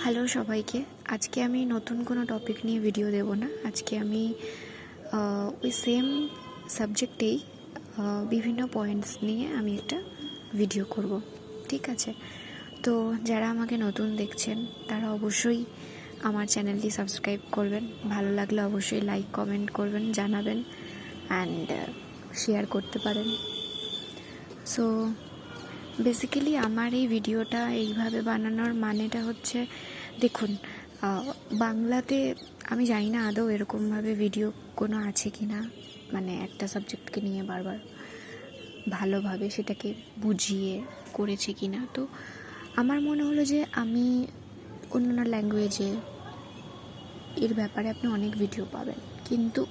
Hello সবাইকে। আজকে আমি নতুন কোনো টপিক নিয়ে ভিডিও দেব না। আজকে আমি ওই সেম সাবজেক্টেই বিভিন্ন পয়েন্টস নিয়ে আমি একটা ভিডিও করব, ঠিক আছে? তো যারা আমাকে নতুন দেখছেন তারা অবশ্যই আমার চ্যানেলটি সাবস্ক্রাইব করবেন, ভালো লাগলে অবশ্যই লাইক কমেন্ট করবেন, জানাবেন অ্যান্ড শেয়ার করতে পারেন। সো বেসিক্যালি আমার এই ভিডিওটা এইভাবে বানানোর মানেটা হচ্ছে, দেখুন, বাংলাতে আমি জানি না আদৌ এরকমভাবে ভিডিও কোনো আছে কি না, মানে একটা সাবজেক্টকে নিয়ে বারবার ভালোভাবে সেটাকে বুঝিয়ে করেছে কি না। তো আমার মনে হলো যে আমি অন্যান্য ল্যাঙ্গুয়েজে এর ব্যাপারে আপনি অনেক ভিডিও পাবেন, কিন্তু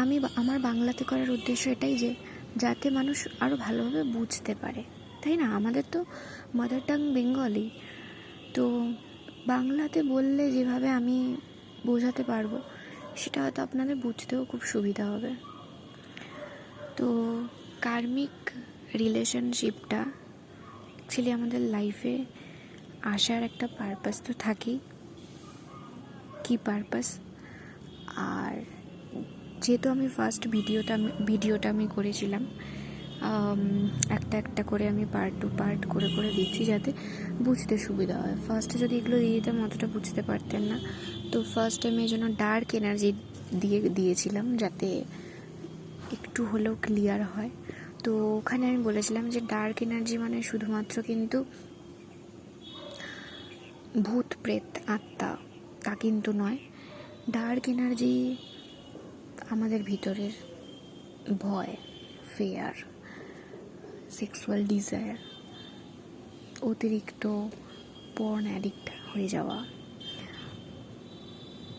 আমি আমার বাংলাতে করার উদ্দেশ্য এটাই যে যাতে মানুষ আরও ভালোভাবে বুঝতে পারে, তাই না? আমাদের তো মাদার টাং বেঙ্গলি, তো বাংলাতে বললে যেভাবে আমি বোঝাতে পারবো সেটা হয়তো আপনাদের বুঝতেও খুব সুবিধা হবে। তো কার্মিক রিলেশনশিপটা অ্যাকচুয়ালি আমাদের লাইফে আসার একটা পারপাস তো থাকেই। কী পারপাস? আর যেহেতু আমি ফার্স্ট ভিডিওটা আমি করেছিলাম, একটা করে আমি পার্ট টু পার্ট করে দিচ্ছি যাতে বুঝতে সুবিধা হয়। ফার্স্টে যদি এগুলো দিয়ে দিতাম অতটা বুঝতে পারতেন না। তো ফার্স্ট আমি এই জন্য ডার্ক এনার্জি দিয়েছিলাম যাতে একটু হলেও ক্লিয়ার হয়। তো ওখানে আমি বলেছিলাম যে ডার্ক এনার্জি মানে শুধুমাত্র কিন্তু ভূত প্রেত আত্মা, তা কিন্তু নয়। ডার্ক এনার্জি আমাদের ভিতরের ভয়, ফেয়ার, সেক্সুয়াল ডিজায়ার, অতিরিক্ত পর্ন অ্যাডিক্ট হয়ে যাওয়া,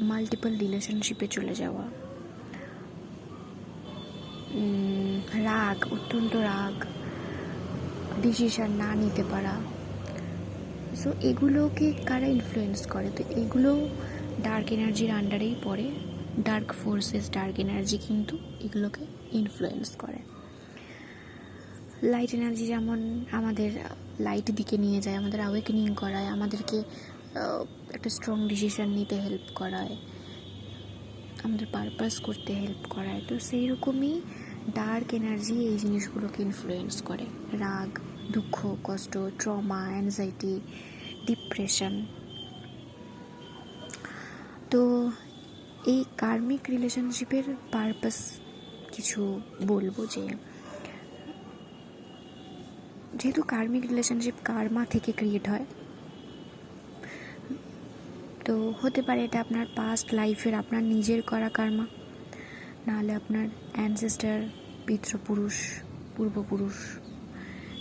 মাল্টিপল রিলেশনশিপে চলে যাওয়া, রাগ, অত্যন্ত রাগ, ডিসিশন না নিতে পারা। সো এগুলোকে কারা ইনফ্লুয়েন্স করে? তো এগুলো ডার্ক এনার্জির আন্ডারেই পড়ে। ডার্ক ফোর্সেস, ডার্ক এনার্জি কিন্তু এগুলোকে ইনফ্লুয়েন্স করে। লাইট এনার্জি যেমন আমাদের লাইট দিকে নিয়ে যায়, আমাদের অ্যাওয়েকেনিং করায়, আমাদেরকে একটা স্ট্রং ডিসিশন নিতে হেল্প করায়, আমাদের পারপাস করতে হেল্প করায়। তো সেই রকমই ডার্ক এনার্জি এই জিনিসগুলোকে ইনফ্লুয়েন্স করে। রাগ, দুঃখ, কষ্ট, ট্রমা, অ্যাংজাইটি, ডিপ্রেশন। তো এই কার্মিক রিলেশনশিপের পারপাস কিছু বলবো, যে যেহেতু কার্মিক রিলেশনশিপ কার্মা থেকে ক্রিয়েট হয়, তো হতে পারে এটা আপনার পাস্ট লাইফের আপনার নিজের করা কার্মা, নাহলে আপনার অ্যানসেস্টার, পিতৃপুরুষ, পূর্বপুরুষ,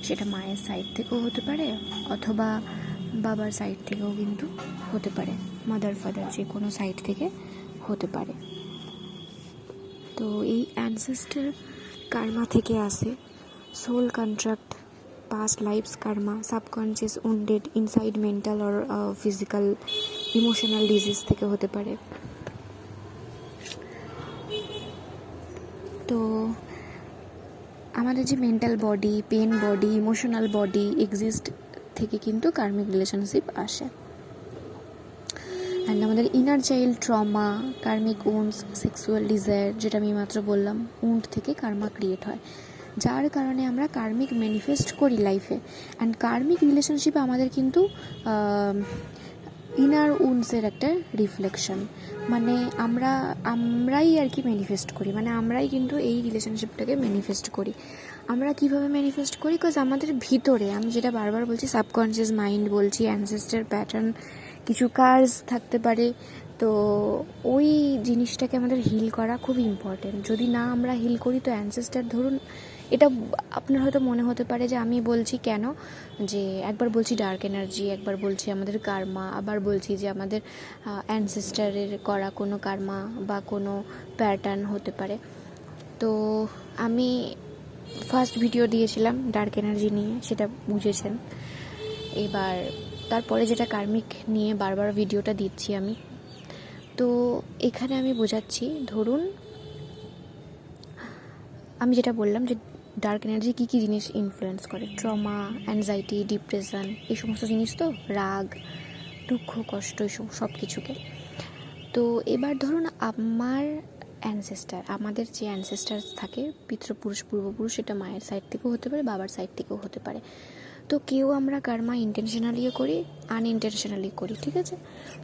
সেটা মায়ের সাইড থেকেও হতে পারে অথবা বাবার সাইড থেকেও কিন্তু হতে পারে, মাদার ফাদার যে কোনো সাইড থেকে হতে পারে। তো এই অ্যানসেস্টার কার্মা থেকে আসে soul contract, past lives karma, subconscious wounded inside mental or physical emotional disease থেকে হতে পারে। তো আমাদের যে mental body, pain body, emotional body exist থেকে কিন্তু কার্মিক রিলেশনশিপ আসে। অ্যান্ড আমাদের inner child trauma, karmic wounds, sexual desire, যেটা আমি মাত্র বললাম, উন্ড থেকে কার্মা ক্রিয়েট হয়, যার কারণে আমরা কার্মিক ম্যানিফেস্ট করি লাইফে। অ্যান্ড কার্মিক রিলেশনশিপ আমাদের কিন্তু ইনার উন্ডসের একটা রিফ্লেকশন, মানে আমরাই আর কি ম্যানিফেস্ট করি, মানে আমরাই কিন্তু এই রিলেশনশিপটাকে ম্যানিফেস্ট করি। আমরা কীভাবে ম্যানিফেস্ট করি? বিকজ আমাদের ভিতরে, আমি যেটা বারবার বলছি, সাবকনশিয়াস মাইন্ড বলছি, অ্যানসেস্টার প্যাটার্ন, কিছু কার্স থাকতে পারে। তো ওই জিনিসটাকে আমাদের হিল করা খুব ইম্পর্টেন্ট। যদি না আমরা হিল করি, তো অ্যানসেস্টার, ধরুন এটা আপনার হয়তো মনে হতে পারে যে আমি বলছি কেন, যে একবার বলছি ডার্ক এনার্জি, একবার বলছি আমাদের কার্মা, আবার বলছি যে আমাদের অ্যানসেস্টারের করা কোনো কার্মা বা কোনো প্যাটার্ন হতে পারে। তো আমি ফার্স্ট ভিডিও দিয়েছিলাম ডার্ক এনার্জি নিয়ে, সেটা বুঝেছেন। এবার তারপরে যেটা কার্মিক নিয়ে বারবার ভিডিওটা দিচ্ছি আমি, তো এখানে আমি বোঝাচ্ছি, ধরুন আমি যেটা বললাম যে ডার্ক এনার্জি কী কী জিনিস ইনফ্লুয়েন্স করে, ট্রমা, অ্যাংজাইটি, ডিপ্রেশন, এই সমস্ত জিনিস, তো রাগ, দুঃখ, কষ্ট, এই সব কিছুকে। তো এবার ধরুন আমার অ্যানসেস্টার, আমাদের যে অ্যানসেস্টার্স থাকে, পিতৃপুরুষ, পূর্বপুরুষ, সেটা মায়ের সাইড থেকেও হতে পারে, বাবার সাইড থেকেও হতে পারে। তো কেউ আমরা কার্মা ইন্টেনশনালিও করি, আনইনটেনশনালি করি, ঠিক আছে।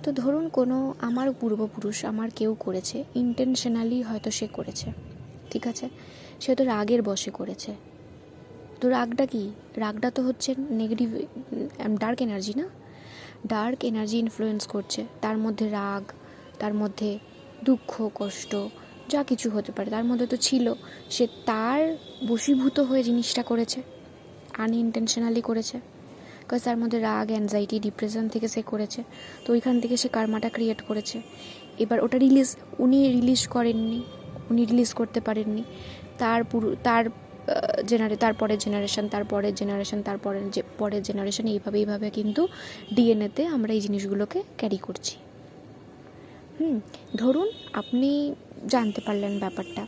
তো ধরুন কোনো আমার পূর্বপুরুষ আমার কেউ করেছে, ইন্টেনশনালি হয়তো সে করেছে, ঠিক আছে, সে তো রাগের বশে করেছে। তো রাগটা কি? রাগটা তো হচ্ছে নেগেটিভ, ডার্ক এনার্জি না, ডার্ক এনার্জি ইনফ্লুয়েন্স করছে। তার মধ্যে রাগ, তার মধ্যে দুঃখ, কষ্ট, যা কিছু হতে পারে তার মধ্যে তো ছিল। সে তার বশীভূত হয়ে জিনিসটা করেছে, আনইনটেনশনালি করেছে, বিকজ তার মধ্যে রাগ, অ্যাংজাইটি, ডিপ্রেশন থেকে সে করেছে। তো ওইখান থেকে সে কার্মাটা ক্রিয়েট করেছে। এবার ওটা উনি রিলিজ করেননি, উনি রিলিজ করতে পারেননি। তার তারপরের জেনারেশন, তারপরের জেনারেশন, পরের জেনারেশন, এইভাবে কিন্তু ডিএনএতে আমরা এই জিনিসগুলোকে ক্যারি করছি। ধরুন আপনি জানতে পারলেন ব্যাপারটা,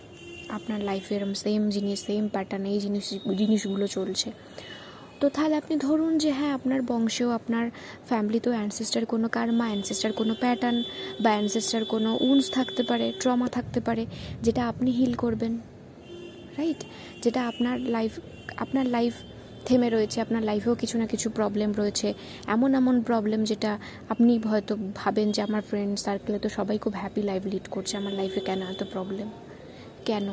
আপনার লাইফে এরম সেম জিনিস, সেম প্যাটার্ন, এই জিনিসগুলো চলছে। তো তাহলে আপনি ধরুন যে হ্যাঁ, আপনার বংশেও, আপনার ফ্যামিলিতেও অ্যানসেস্টার কোনো কার্মা, অ্যানসেস্টার কোনো প্যাটার্ন বা অ্যানসেস্টার কোনো উন্স থাকতে পারে, ট্রমা থাকতে পারে, যেটা আপনি হিল করবেন, রাইট? যেটা আপনার লাইফ থেমে রয়েছে, আপনার লাইফেও কিছু না কিছু প্রবলেম রয়েছে, এমন প্রবলেম যেটা আপনি হয়তো ভাবেন যে আমার ফ্রেন্ড সার্কেলে তো সবাই খুব হ্যাপি লাইফ লিড করছে, আমার লাইফে কেন এত প্রবলেম, কেন?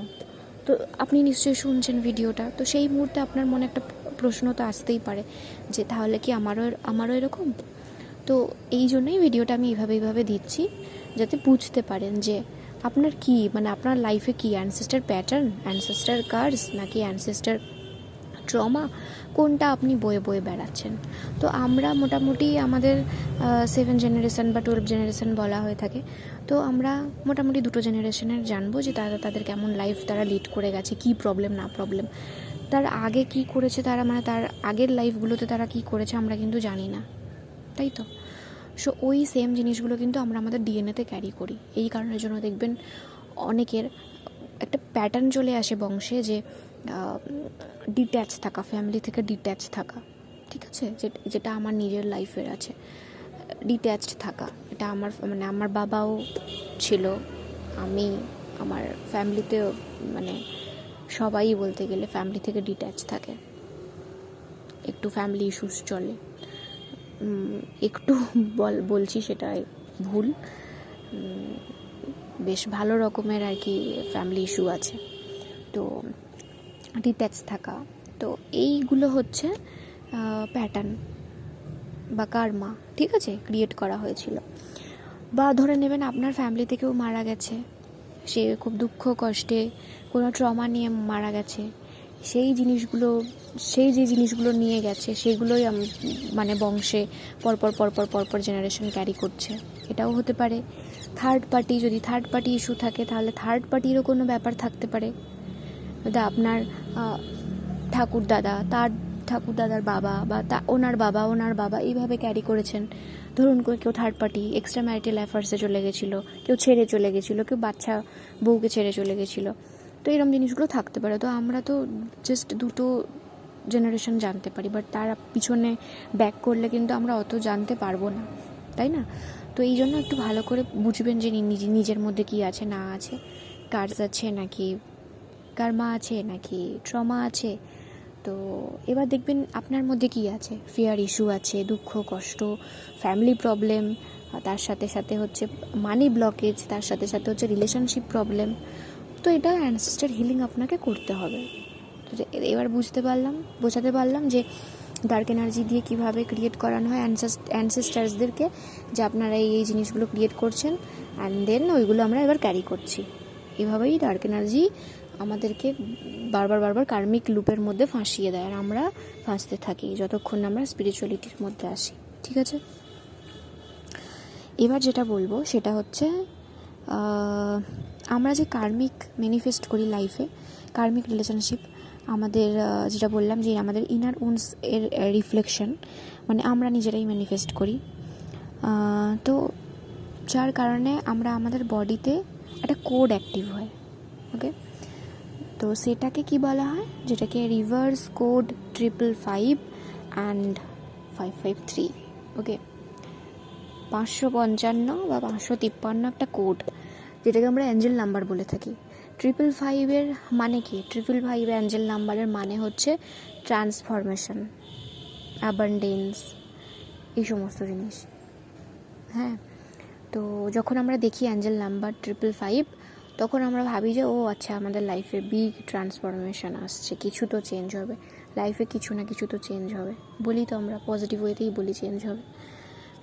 তো আপনি নিশ্চয়ই শুনছেন ভিডিওটা, তো সেই মুহূর্তে আপনার মনে একটা প্রশ্ন তো আসতেই পারে যে তাহলে কি আমারও এরকম? তো এই জন্যই ভিডিওটা আমি এইভাবে দিচ্ছি, যাতে বুঝতে পারেন যে আপনার কি, মানে আপনার লাইফে কি অ্যানসেস্টার প্যাটার্ন, অ্যানসেস্টার কার্স, নাকি অ্যানসেস্টার ট্রমা, কোনটা আপনি বয়ে বেড়াচ্ছেন। তো আমরা মোটামুটি আমাদের 7 জেনারেশন বা 12 জেনারেশন বলা হয়ে থাকে। তো আমরা মোটামুটি 2 জেনারেশনের জানবো যে তাদের কেমন লাইফ তারা লিড করে গেছে, কি প্রবলেম না প্রবলেম, তার আগে কি করেছে তারা, মানে তার আগের লাইফগুলোতে তারা কি করেছে আমরা কিন্তু জানি না, তাই তো। সো ওই সেম জিনিসগুলো কিন্তু আমরা আমাদের ডিএনএতে ক্যারি করি। এই কারণের জন্য দেখবেন অনেকের একটা প্যাটার্ন চলে আসে বংশে, যে ডিট্যাচ থাকা, ফ্যামিলি থেকে ডিট্যাচ থাকা, ঠিক আছে, যেটা আমার নিজের লাইফের আছে, ডিট্যাচড থাকা। এটা আমার বাবাও ছিল, আমার ফ্যামিলিতেও, মানে সবাই বলতে গেলে ফ্যামিলি থেকে ডিট্যাচ থাকে, একটু ফ্যামিলি ইস্যুস চলে, একটু বলছি সেটা ভুল, বেশ ভালো রকমের আর কি ফ্যামিলি ইস্যু আছে। তো ডিট্যাচ থাকা, তো এইগুলো হচ্ছে প্যাটার্ন বা কার্মা, ঠিক আছে, ক্রিয়েট করা হয়েছিল। বা ধরে নেবেন আপনার ফ্যামিলি থেকেও মারা গেছে, সে খুব দুঃখ কষ্টে কোনো ট্রমা নিয়ে মারা গেছে, সেই যে জিনিসগুলো নিয়ে গেছে সেগুলোই মানে বংশে পরপর জেনারেশন ক্যারি করছে, এটাও হতে পারে। যদি থার্ড পার্টি ইস্যু থাকে, তাহলে থার্ড পার্টিরও কোনো ব্যাপার থাকতে পারে। আপনার ঠাকুরদাদা, তার ঠাকুরদাদার বাবা বা ওনার বাবা এইভাবে ক্যারি করেছেন। ধরুন কেউ থার্ড পার্টি এক্সট্রা ম্যারিটাল অ্যাফেয়ার্সে চলে গেছিলো, কেউ ছেড়ে চলে গেছিলো, কেউ বাচ্চা বউকে ছেড়ে চলে গেছিলো, তো এরকম জিনিসগুলো থাকতে পারে। তো আমরা তো জাস্ট 2 জেনারেশন জানতে পারি, বাট তার পিছনে ব্যাক করলে কিন্তু আমরা অত জানতে পারবো না, তাই না? তো এই জন্য একটু ভালো করে বুঝবেন যে নিজের মধ্যে কি আছে না আছে, কার্স আছে নাকি কার্মা আছে নাকি ট্রমা আছে। তো এবার দেখবেন আপনার মধ্যে কি আছে, ফিয়ার ইস্যু আছে, দুঃখ কষ্ট, ফ্যামিলি প্রবলেম, তার সাথে হচ্ছে মানি ব্লকেজ, তার সাথে হচ্ছে রিলেশনশিপ প্রবলেম। তো এটা অ্যানসেস্টার হিলিং আপনাকে করতে হবে। তো এবার বোঝাতে পারলাম যে ডার্ক এনার্জি দিয়ে কীভাবে ক্রিয়েট করানো হয় অ্যানসেস্টার্সদেরকে, যে আপনারা এই জিনিসগুলো ক্রিয়েট করছেন, অ্যান্ড দেন ওইগুলো আমরা এবার ক্যারি করছি। এভাবেই ডার্ক এনার্জি আমাদেরকে বারবার কার্মিক লুপের মধ্যে ফাঁসিয়ে দেয়, আর আমরা ফাঁসতে থাকি যতক্ষণ আমরা স্পিরিচুয়ালিটির মধ্যে আসি, ঠিক আছে। এবার যেটা বলবো সেটা হচ্ছে আমরা যে কার্মিক ম্যানিফেস্ট করি লাইফে, কার্মিক রিলেশনশিপ, আমাদের যেটা বললাম যে আমাদের ইনার উন্স এর রিফ্লেকশন, মানে আমরা নিজেরাই ম্যানিফেস্ট করি। তো যার কারণে আমরা আমাদের বডিতে একটা কোড অ্যাক্টিভ হয়, ওকে। তো সেটাকে কি বলা হয়, যেটাকে রিভার্স কোড 555 অ্যান্ড 553। ওকে, 555 বা 553 একটা কোড, যেটাকে আমরা অ্যাঞ্জেল নাম্বার বলে থাকি। 555 মানে কি? 555 অ্যাঞ্জেল নাম্বারের মানে হচ্ছে ট্রান্সফরমেশন, অ্যাবান্ডেন্স, এই সমস্ত জিনিস। হ্যাঁ, তো যখন আমরা দেখি অ্যাঞ্জেল নাম্বার 555, তখন আমরা ভাবি যে ও আচ্ছা, আমাদের লাইফে বিগ ট্রান্সফরমেশন আসছে, কিছু তো চেঞ্জ হবে লাইফে, কিছু না কিছু তো চেঞ্জ হবে, বলি তো আমরা পজিটিভ ওয়েতেই বলি চেঞ্জ হবে।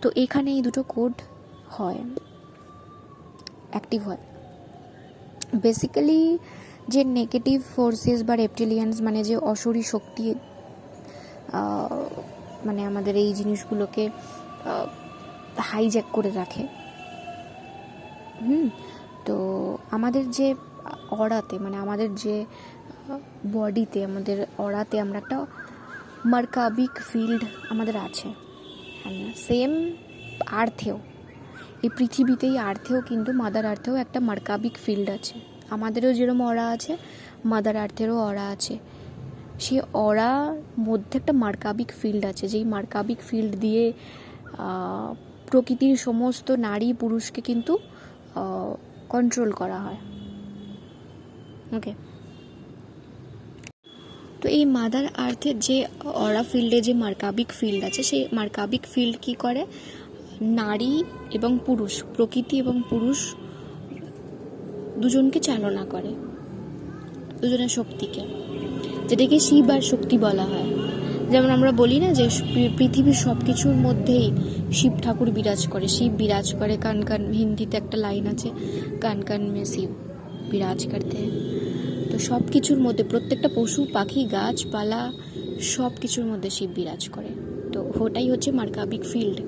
তো এখানে এই দুটো কোড হয়, অ্যাক্টিভ হয়। বেসিক্যালি যে নেগেটিভ ফোর্সেস বা রেপটিলিয়ান্স, মানে যে অশরী শক্তি, মানে আমাদের এই জিনিসগুলোকে হাইজ্যাক করে রাখে। তো আমাদের যে অরাতে, মানে আমাদের যে বডিতে, আমাদের অরাতে আমরা একটা মার্কাবিক ফিল্ড আমাদের আছে। সেম আর্থেও, এই পৃথিবীতেই আর্থেও কিন্তু, মাদার আর্থেও একটা মার্কাবিক ফিল্ড আছে। আমাদেরও যেরকম অরা আছে, মাদার আর্থেরও অরা আছে। সেই অরার মধ্যে একটা মার্কাবিক ফিল্ড আছে, যেই মার্কাবিক ফিল্ড দিয়ে প্রকৃতির সমস্ত নারী পুরুষকে কিন্তু কন্ট্রোল করা হয়। ওকে, তো এই মাদার আর্থের যে অরা ফিল্ডে যে মার্কাবিক ফিল্ড আছে, সেই মার্কাবিক ফিল্ড কি করে, নারী এবং পুরুষ, প্রকৃতি এবং পুরুষ দুজনকে চালনা করে, দুজনের শক্তিকে, যেটাকে শিব আর শক্তি বলা হয়। যেমন আমরা বলি না যে পৃথিবীর সব কিছুর মধ্যেই শিব ঠাকুর বিরাজ করে, শিব বিরাজ করে, কান কান, হিন্দিতে একটা লাইন আছে, কান কান মে শিব বিরাজ করতে। তো সব কিছুর মধ্যে, প্রত্যেকটা পশু পাখি গাছপালা সব কিছুর মধ্যে শিব বিরাজ করে। তো ওটাই হচ্ছে মার্কাবিক ফিল্ড।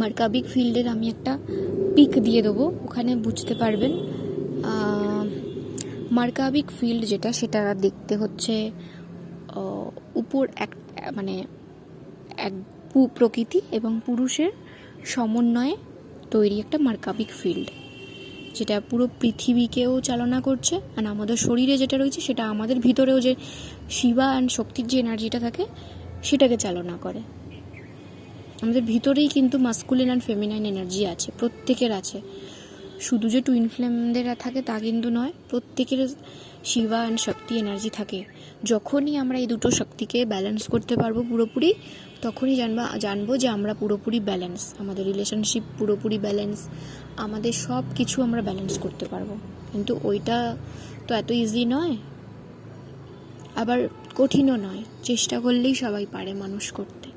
মার্কাবিক ফিল্ডের আমি একটা পিক দিয়ে দেবো, ওখানে বুঝতে পারবেন। মার্কাবিক ফিল্ড যেটা, সেটা দেখতে হচ্ছে উপর এক, মানে এক প্রকৃতি এবং পুরুষের সমন্বয়ে তৈরি একটা মার্কাবিক ফিল্ড, যেটা পুরো পৃথিবীকেও চালনা করছে। আর আমাদের শরীরে যেটা রয়েছে, সেটা আমাদের ভিতরেও যে শিবা অ্যান্ড শক্তির যে এনার্জিটা থাকে, সেটাকে চালনা করে। আমাদের ভিতরেই কিন্তু মাস্কুলিন অ্যান্ড ফেমিনাইন এনার্জি আছে, প্রত্যেকের আছে। শুধু যে টুইন ফ্লেমদের থাকে তা কিন্তু নয়, প্রত্যেকের শিবা অ্যান্ড শক্তি এনার্জি থাকে। যখনই আমরা এই দুটো শক্তিকে ব্যালেন্স করতে পারবো পুরোপুরি, তখনই জানবো যে আমরা পুরোপুরি ব্যালেন্স, আমাদের রিলেশনশিপ পুরোপুরি ব্যালেন্স, আমাদের সব কিছু আমরা ব্যালেন্স করতে পারবো। কিন্তু ওইটা তো এত ইজি নয়, আবার কঠিনও নয়, চেষ্টা করলেই সবাই পারে মানুষ করতে।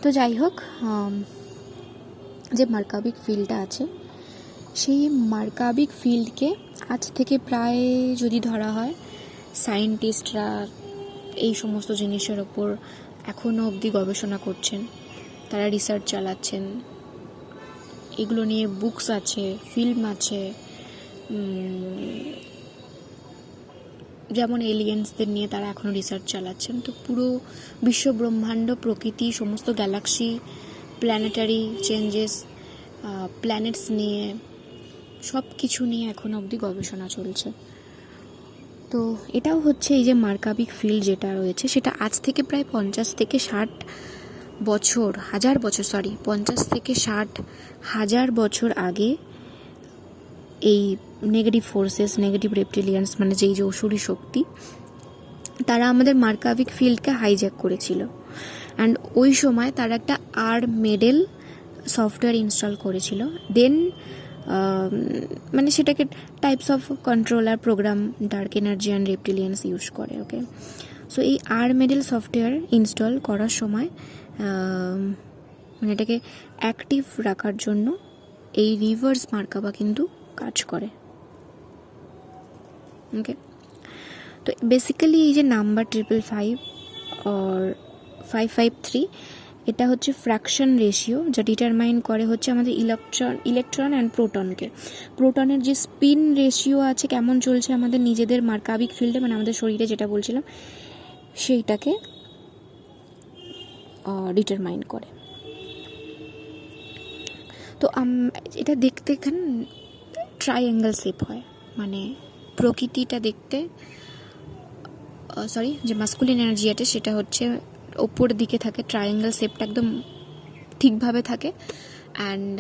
তো যাই হোক, যে মার্কাবিক ফিল্ডটা আছে, সেই মার্কাবিক ফিল্ডকে আজ থেকে প্রায় যদি ধরা হয়, সায়েন্টিস্টরা এই সমস্ত জিনিসের ওপর এখনও অবধি গবেষণা করছেন, তারা রিসার্চ চালাচ্ছেন, এগুলো নিয়ে বুকস আছে, ফিল্ম আছে। যেমন এলিয়েন্সদের নিয়ে তারা এখনও রিসার্চ চালাচ্ছেন। তো পুরো বিশ্ব ব্রহ্মাণ্ড, প্রকৃতি, সমস্ত গ্যালাক্সি, প্ল্যানেটারি চেঞ্জেস, প্ল্যানেটস নিয়ে, সব কিছু নিয়ে এখনও অবধি গবেষণা চলছে। তো এটাও হচ্ছে এই যে মার্কাবিক ফিল্ড যেটা রয়েছে, সেটা আজ থেকে প্রায় 50 থেকে 60 বছর, 1000 বছর, 50 থেকে 60 হাজার বছর আগে এই নেগেটিভ ফোর্সেস, নেগেটিভ রেপটিলিয়ান্স, মানে যেই যে অসুরী শক্তি, তারা আমাদের মার্কাবিক ফিল্ডকে হাইজ্যাক করেছিল। অ্যান্ড ওই সময় তারা একটা মেডেল সফটওয়্যার ইনস্টল করেছিল। দেন মানে সেটাকে types of controller program dark energy and reptilians use করে। ওকে, সো এই মেডেল সফটওয়্যার ইনস্টল করার সময় মানে এটাকে অ্যাক্টিভ রাখার জন্য এই রিভার্স মার্কাবা কিন্তু কাজ করে। ওকে, তো বেসিক্যালি এই যে নাম্বার 555 আর 553, এটা হচ্ছে ফ্র্যাকশন রেশিও, যা ডিটারমাইন করে হচ্ছে আমাদের ইলেকট্রন অ্যান্ড প্রোটনকে। প্রোটনের যে স্পিন রেশিও আছে, কেমন চলছে আমাদের নিজেদের মার্কাবিক ফিল্ডে, মানে আমাদের শরীরে যেটা বলছিলাম, সেইটাকে ডিটারমাইন করে। তো এটা দেখতে এখানে ট্রাইঅ্যাঙ্গেল শেপ হয়, মানে প্রকৃতিটা দেখতে, যে মাস্কুলিন এনার্জি আছে সেটা হচ্ছে ওপর দিকে থাকে, ট্রায়াঙ্গেল শেপটা একদম ঠিকভাবে থাকে। অ্যান্ড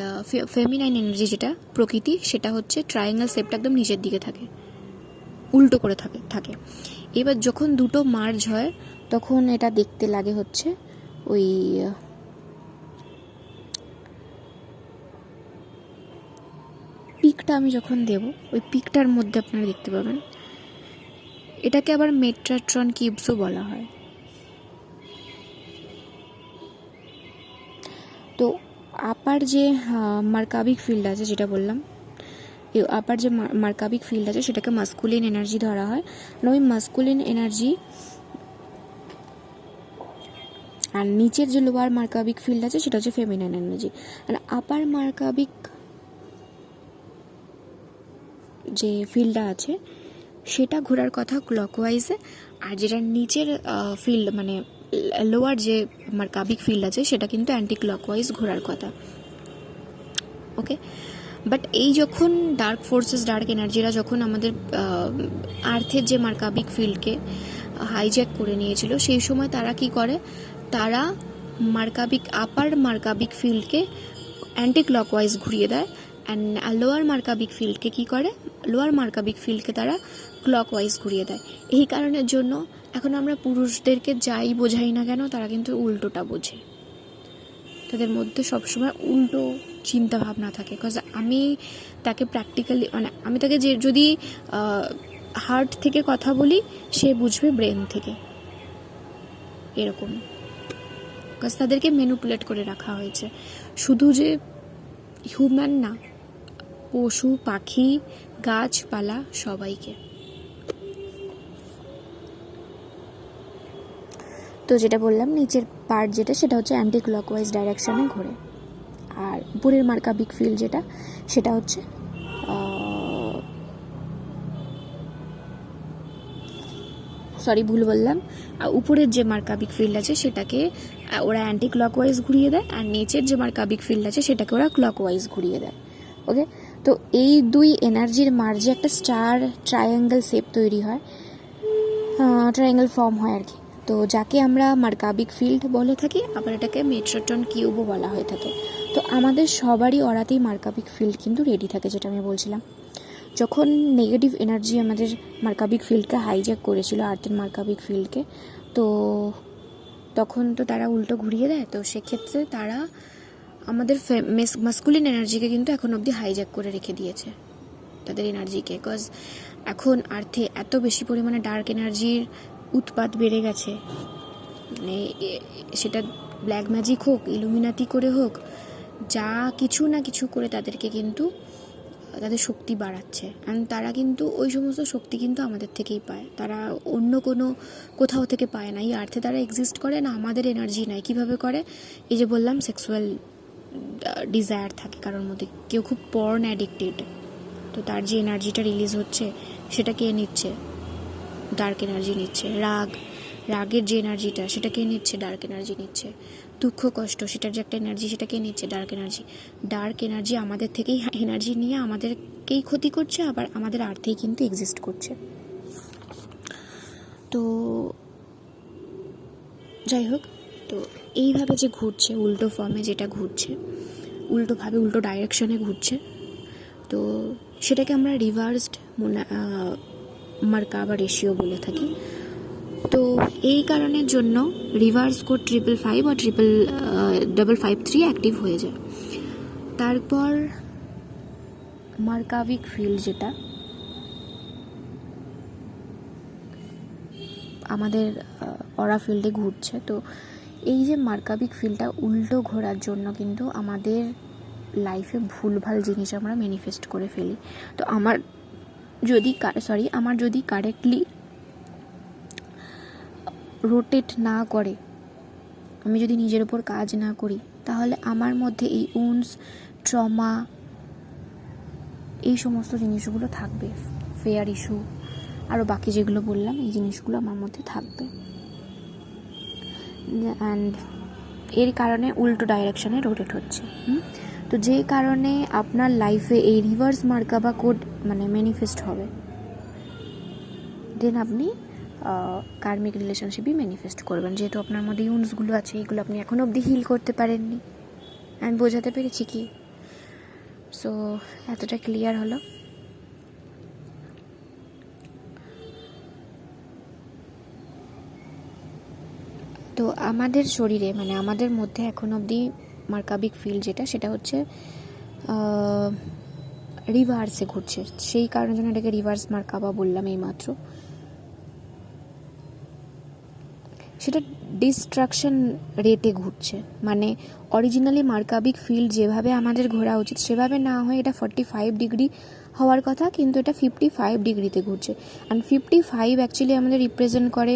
ফেমিনাইন এনার্জি যেটা প্রকৃতি, সেটা হচ্ছে ট্রায়াঙ্গেল শেপটা একদম নিচের দিকে থাকে, উল্টো করে থাকে। এবার যখন দুটো মার্জ হয় তখন এটা দেখতে লাগে হচ্ছে ওই পিকটা আমি যখন দেব, ওই পিকটার মধ্যে আপনারা দেখতে পাবেন, এটাকে আবার মেট্রাট্রন কিউবসও বলা হয়। তো আপার যে মার্কাবিক ফিল্ড আছে, যেটা বললাম, এই আপার যে মার্কাবিক ফিল্ড আছে সেটাকে মাস্কুলিন এনার্জি ধরা হয়। ওই মাস্কুলিন এনার্জি, আর নিচের যে লোয়ার মার্কাবিক ফিল্ড আছে সেটা হচ্ছে ফেমিনাইন এনার্জি। আর আপার মার্কাবিক যে ফিল্ডটা আছে সেটা ঘোরার কথা ক্লকওয়াইজে, আর যেটা নিচের ফিল্ড মানে লোয়ার যে মার্কাবিক ফিল্ড আছে সেটা কিন্তু অ্যান্টি ক্লকওয়াইজ ঘোরার কথা। ওকে, বাট এই যখন ডার্ক ফোর্সেস, ডার্ক এনার্জিরা যখন আমাদের আর্থের যে মার্কাবিক ফিল্ডকে হাইজ্যাক করে নিয়েছিল, সেই সময় তারা কি করে, তারা আপার মার্কাবিক ফিল্ডকে অ্যান্টি ক্লকওয়াইজ ঘুরিয়ে দেয়, অ্যান্ড লোয়ার মার্কাবিক ফিল্ডকে কি করে, লোয়ার মার্কাবিক ফিল্ডকে তারা ক্লকওয়াইজ ঘুরিয়ে দেয়। এই কারণের জন্য এখন আমরা পুরুষদেরকে যাই বোঝাই না কেন, তারা কিন্তু উল্টোটা বোঝে, তাদের মধ্যে সবসময় উল্টো চিন্তা ভাবনা থাকে। বিকজ আমি তাকে প্র্যাকটিক্যালি, মানে আমি তাকে যে যদি হার্ট থেকে কথা বলি, সে বুঝবে ব্রেন থেকে, এরকম। বিকজ তাদেরকে ম্যানিপুলেট করে রাখা হয়েছে, শুধু যে হিউম্যান না, পশু পাখি গাছপালা সবাইকে। তো যেটা বললাম, নিচের পার্ট যেটা সেটা হচ্ছে অ্যান্টি ক্লকওয়াইজ ডাইরেকশনে ঘোরে, আর উপরের মার্কাবিক ফিল্ড যেটা সেটা হচ্ছে ভুল বললাম, উপরের যে মার্কাবিক ফিল্ড আছে সেটাকে ওরা অ্যান্টি ক্লকওয়াইজ ঘুরিয়ে দেয়, আর নিচের যে মার্কাবিক ফিল্ড আছে সেটাকে ওরা ক্লকওয়াইজ ঘুরিয়ে দেয়। ওকে, তো এই দুই এনার্জির মার্জে একটা স্টার ট্রায়াঙ্গেল শেপ তৈরি হয়, ট্রায়াঙ্গেল ফর্ম হয় আর কি। তো যাকে আমরা মার্কাবিক ফিল্ড বলে থাকি, আবার এটাকে মেট্রোটন কিউবও বলা হয়ে থাকে। তো আমাদের সবারই অরাতেই মার্কাবিক ফিল্ড কিন্তু রেডি থাকে, যেটা আমি বলছিলাম। যখন নেগেটিভ এনার্জি আমাদের মার্কাবিক ফিল্ডকে হাইজ্যাক করেছিল, আর্থের মার্কাবিক ফিল্ডকে, তো তখন তো তারা উল্টো ঘুরিয়ে দেয়। তো সেক্ষেত্রে তারা আমাদের মাস্কুলিন এনার্জিকে কিন্তু এখন অবধি হাইজ্যাক করে রেখে দিয়েছে, তাদের এনার্জিকে। বিকজ এখন আর্থে এত বেশি পরিমাণে ডার্ক এনার্জির উৎপাত বেড়ে গেছে, মানে সেটা ব্ল্যাক ম্যাজিক হোক, ইলুমিনাতি করে হোক, যা কিছু না কিছু করে তাদেরকে কিন্তু তাদের শক্তি বাড়াচ্ছে। অ্যান্ড তারা কিন্তু ওই সমস্ত শক্তি কিন্তু আমাদের থেকেই পায়, তারা অন্য কোনো কোথাও থেকে পায় না। এই আর্থে তারা এক্সিস্ট করে না, আমাদের এনার্জি নাই। কীভাবে করে? এই যে বললাম, সেক্সুয়াল ডিজায়ার থাকে কারোর মধ্যে, কেউ খুব পর্ন অ্যাডিক্টেড, তো তার যে এনার্জিটা রিলিজ হচ্ছে সেটা কে নিচ্ছে? ডার্ক এনার্জি নিচ্ছে। রাগের যে এনার্জিটা সেটা কে নিচ্ছে? ডার্ক এনার্জি নিচ্ছে। দুঃখ কষ্ট, সেটার যে একটা এনার্জি, সেটা কে নিচ্ছে? ডার্ক এনার্জি আমাদের থেকেই এনার্জি নিয়ে আমাদেরকেই ক্ষতি করছে, আবার আমাদের আর্থেই কিন্তু এক্সিস্ট করছে। তো যাই হোক, তো এইভাবে যে ঘুরছে, উল্টো ফর্মে যেটা ঘুরছে, উল্টোভাবে উল্টো ডাইরেকশনে ঘুরছে, তো সেটাকে আমরা রিভার্সড মার্কাবা রেশিও বলে থাকি। তো এই কারণের জন্য রিভার্স কোড 555 আর 555 অ্যাক্টিভ হয়ে যায়। তারপর মার্কাবিক ফিল্ড যেটা আমাদের অরা ফিল্ডে ঘুরছে, তো এই যে মার্কাবিক ফিল্ডটা উল্টো ঘোরার জন্য কিন্তু আমাদের লাইফে ভুলভাল জিনিস আমরা ম্যানিফেস্ট করে ফেলি। তো আমার যদি কারেক্টলি রোটেট না করে, আমি যদি নিজের উপর কাজ না করি, তাহলে আমার মধ্যে এই উন্স, ট্রমা, এই সমস্ত জিনিসগুলো থাকবে। ফেয়ার ইস্যু, আরও বাকি যেগুলো বললাম, এই জিনিসগুলো আমার মধ্যে থাকবে। অ্যান্ড এর কারণে উল্টো ডাইরেকশনে রোটেট হচ্ছে। তো যেই কারণে আপনার লাইফে এই রিভার্স মার্কাবা কোড মানে ম্যানিফেস্ট হবে, দেন আপনি কার্মিক রিলেশনশিপই ম্যানিফেস্ট করবেন। যেহেতু আপনার মধ্যে ইউন্সগুলো আছে, এগুলো আপনি এখনও অবধি হিল করতে পারেননি। আমি বোঝাতে পেরেছি কি? সো এতটা ক্লিয়ার হলো। তো আমাদের শরীরে মানে আমাদের মধ্যে এখন অবধি মার্কাবিক ফিল্ড যেটা, সেটা হচ্ছে রিভার্সে ঘুরছে। সেই কারণের জন্য এটাকে রিভার্স মার্কাবা বললাম এইমাত্র। সেটা ডিস্ট্রাকশন রেটে ঘুরছে, মানে অরিজিনালি মার্কাবিক ফিল্ড যেভাবে আমাদের ঘোরা উচিত সেভাবে না হয়ে এটা 45 ডিগ্রি হওয়ার কথা, কিন্তু এটা 55 ডিগ্রিতে ঘুরছে। অ্যান্ড 55 অ্যাকচুয়ালি আমাদের রিপ্রেজেন্ট করে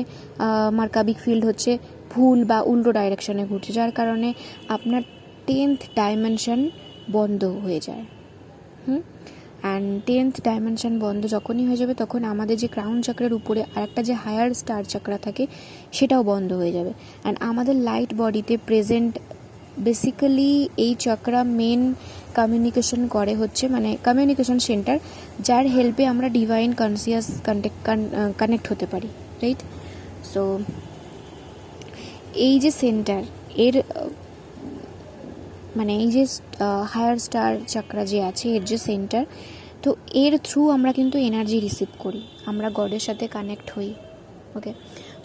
মার্কাবিক ফিল্ড হচ্ছে ভুল বা উল্টো ডাইরেকশনে ঘুরছে, যার কারণে আপনার 10th ডাইমেনশন বন্ধ হয়ে যায়। অ্যান্ড 10th ডাইমেনশন বন্ধ যখনই হয়ে যাবে, তখন আমাদের যে ক্রাউন চাকরার উপরে আরেকটা যে হায়ার স্টার চাকরা থাকে সেটাও বন্ধ হয়ে যাবে। অ্যান্ড আমাদের লাইট বডিতে প্রেজেন্ট বেসিক্যালি এই চক্রা মেন কমিউনিকেশন করে হচ্ছে মানে কমিউনিকেশন সেন্টার, যার হেল্পে আমরা ডিভাইন কনসিয়াস কানেক্ট হতে পারি, রাইট? সো এই যে সেন্টার এর মানে এই যে হায়ার স্টার চাকরা যে আছে এর যে সেন্টার, তো এর থ্রু আমরা কিন্তু এনার্জি রিসিভ করি, আমরা গডের সাথে কানেক্ট হই। ওকে,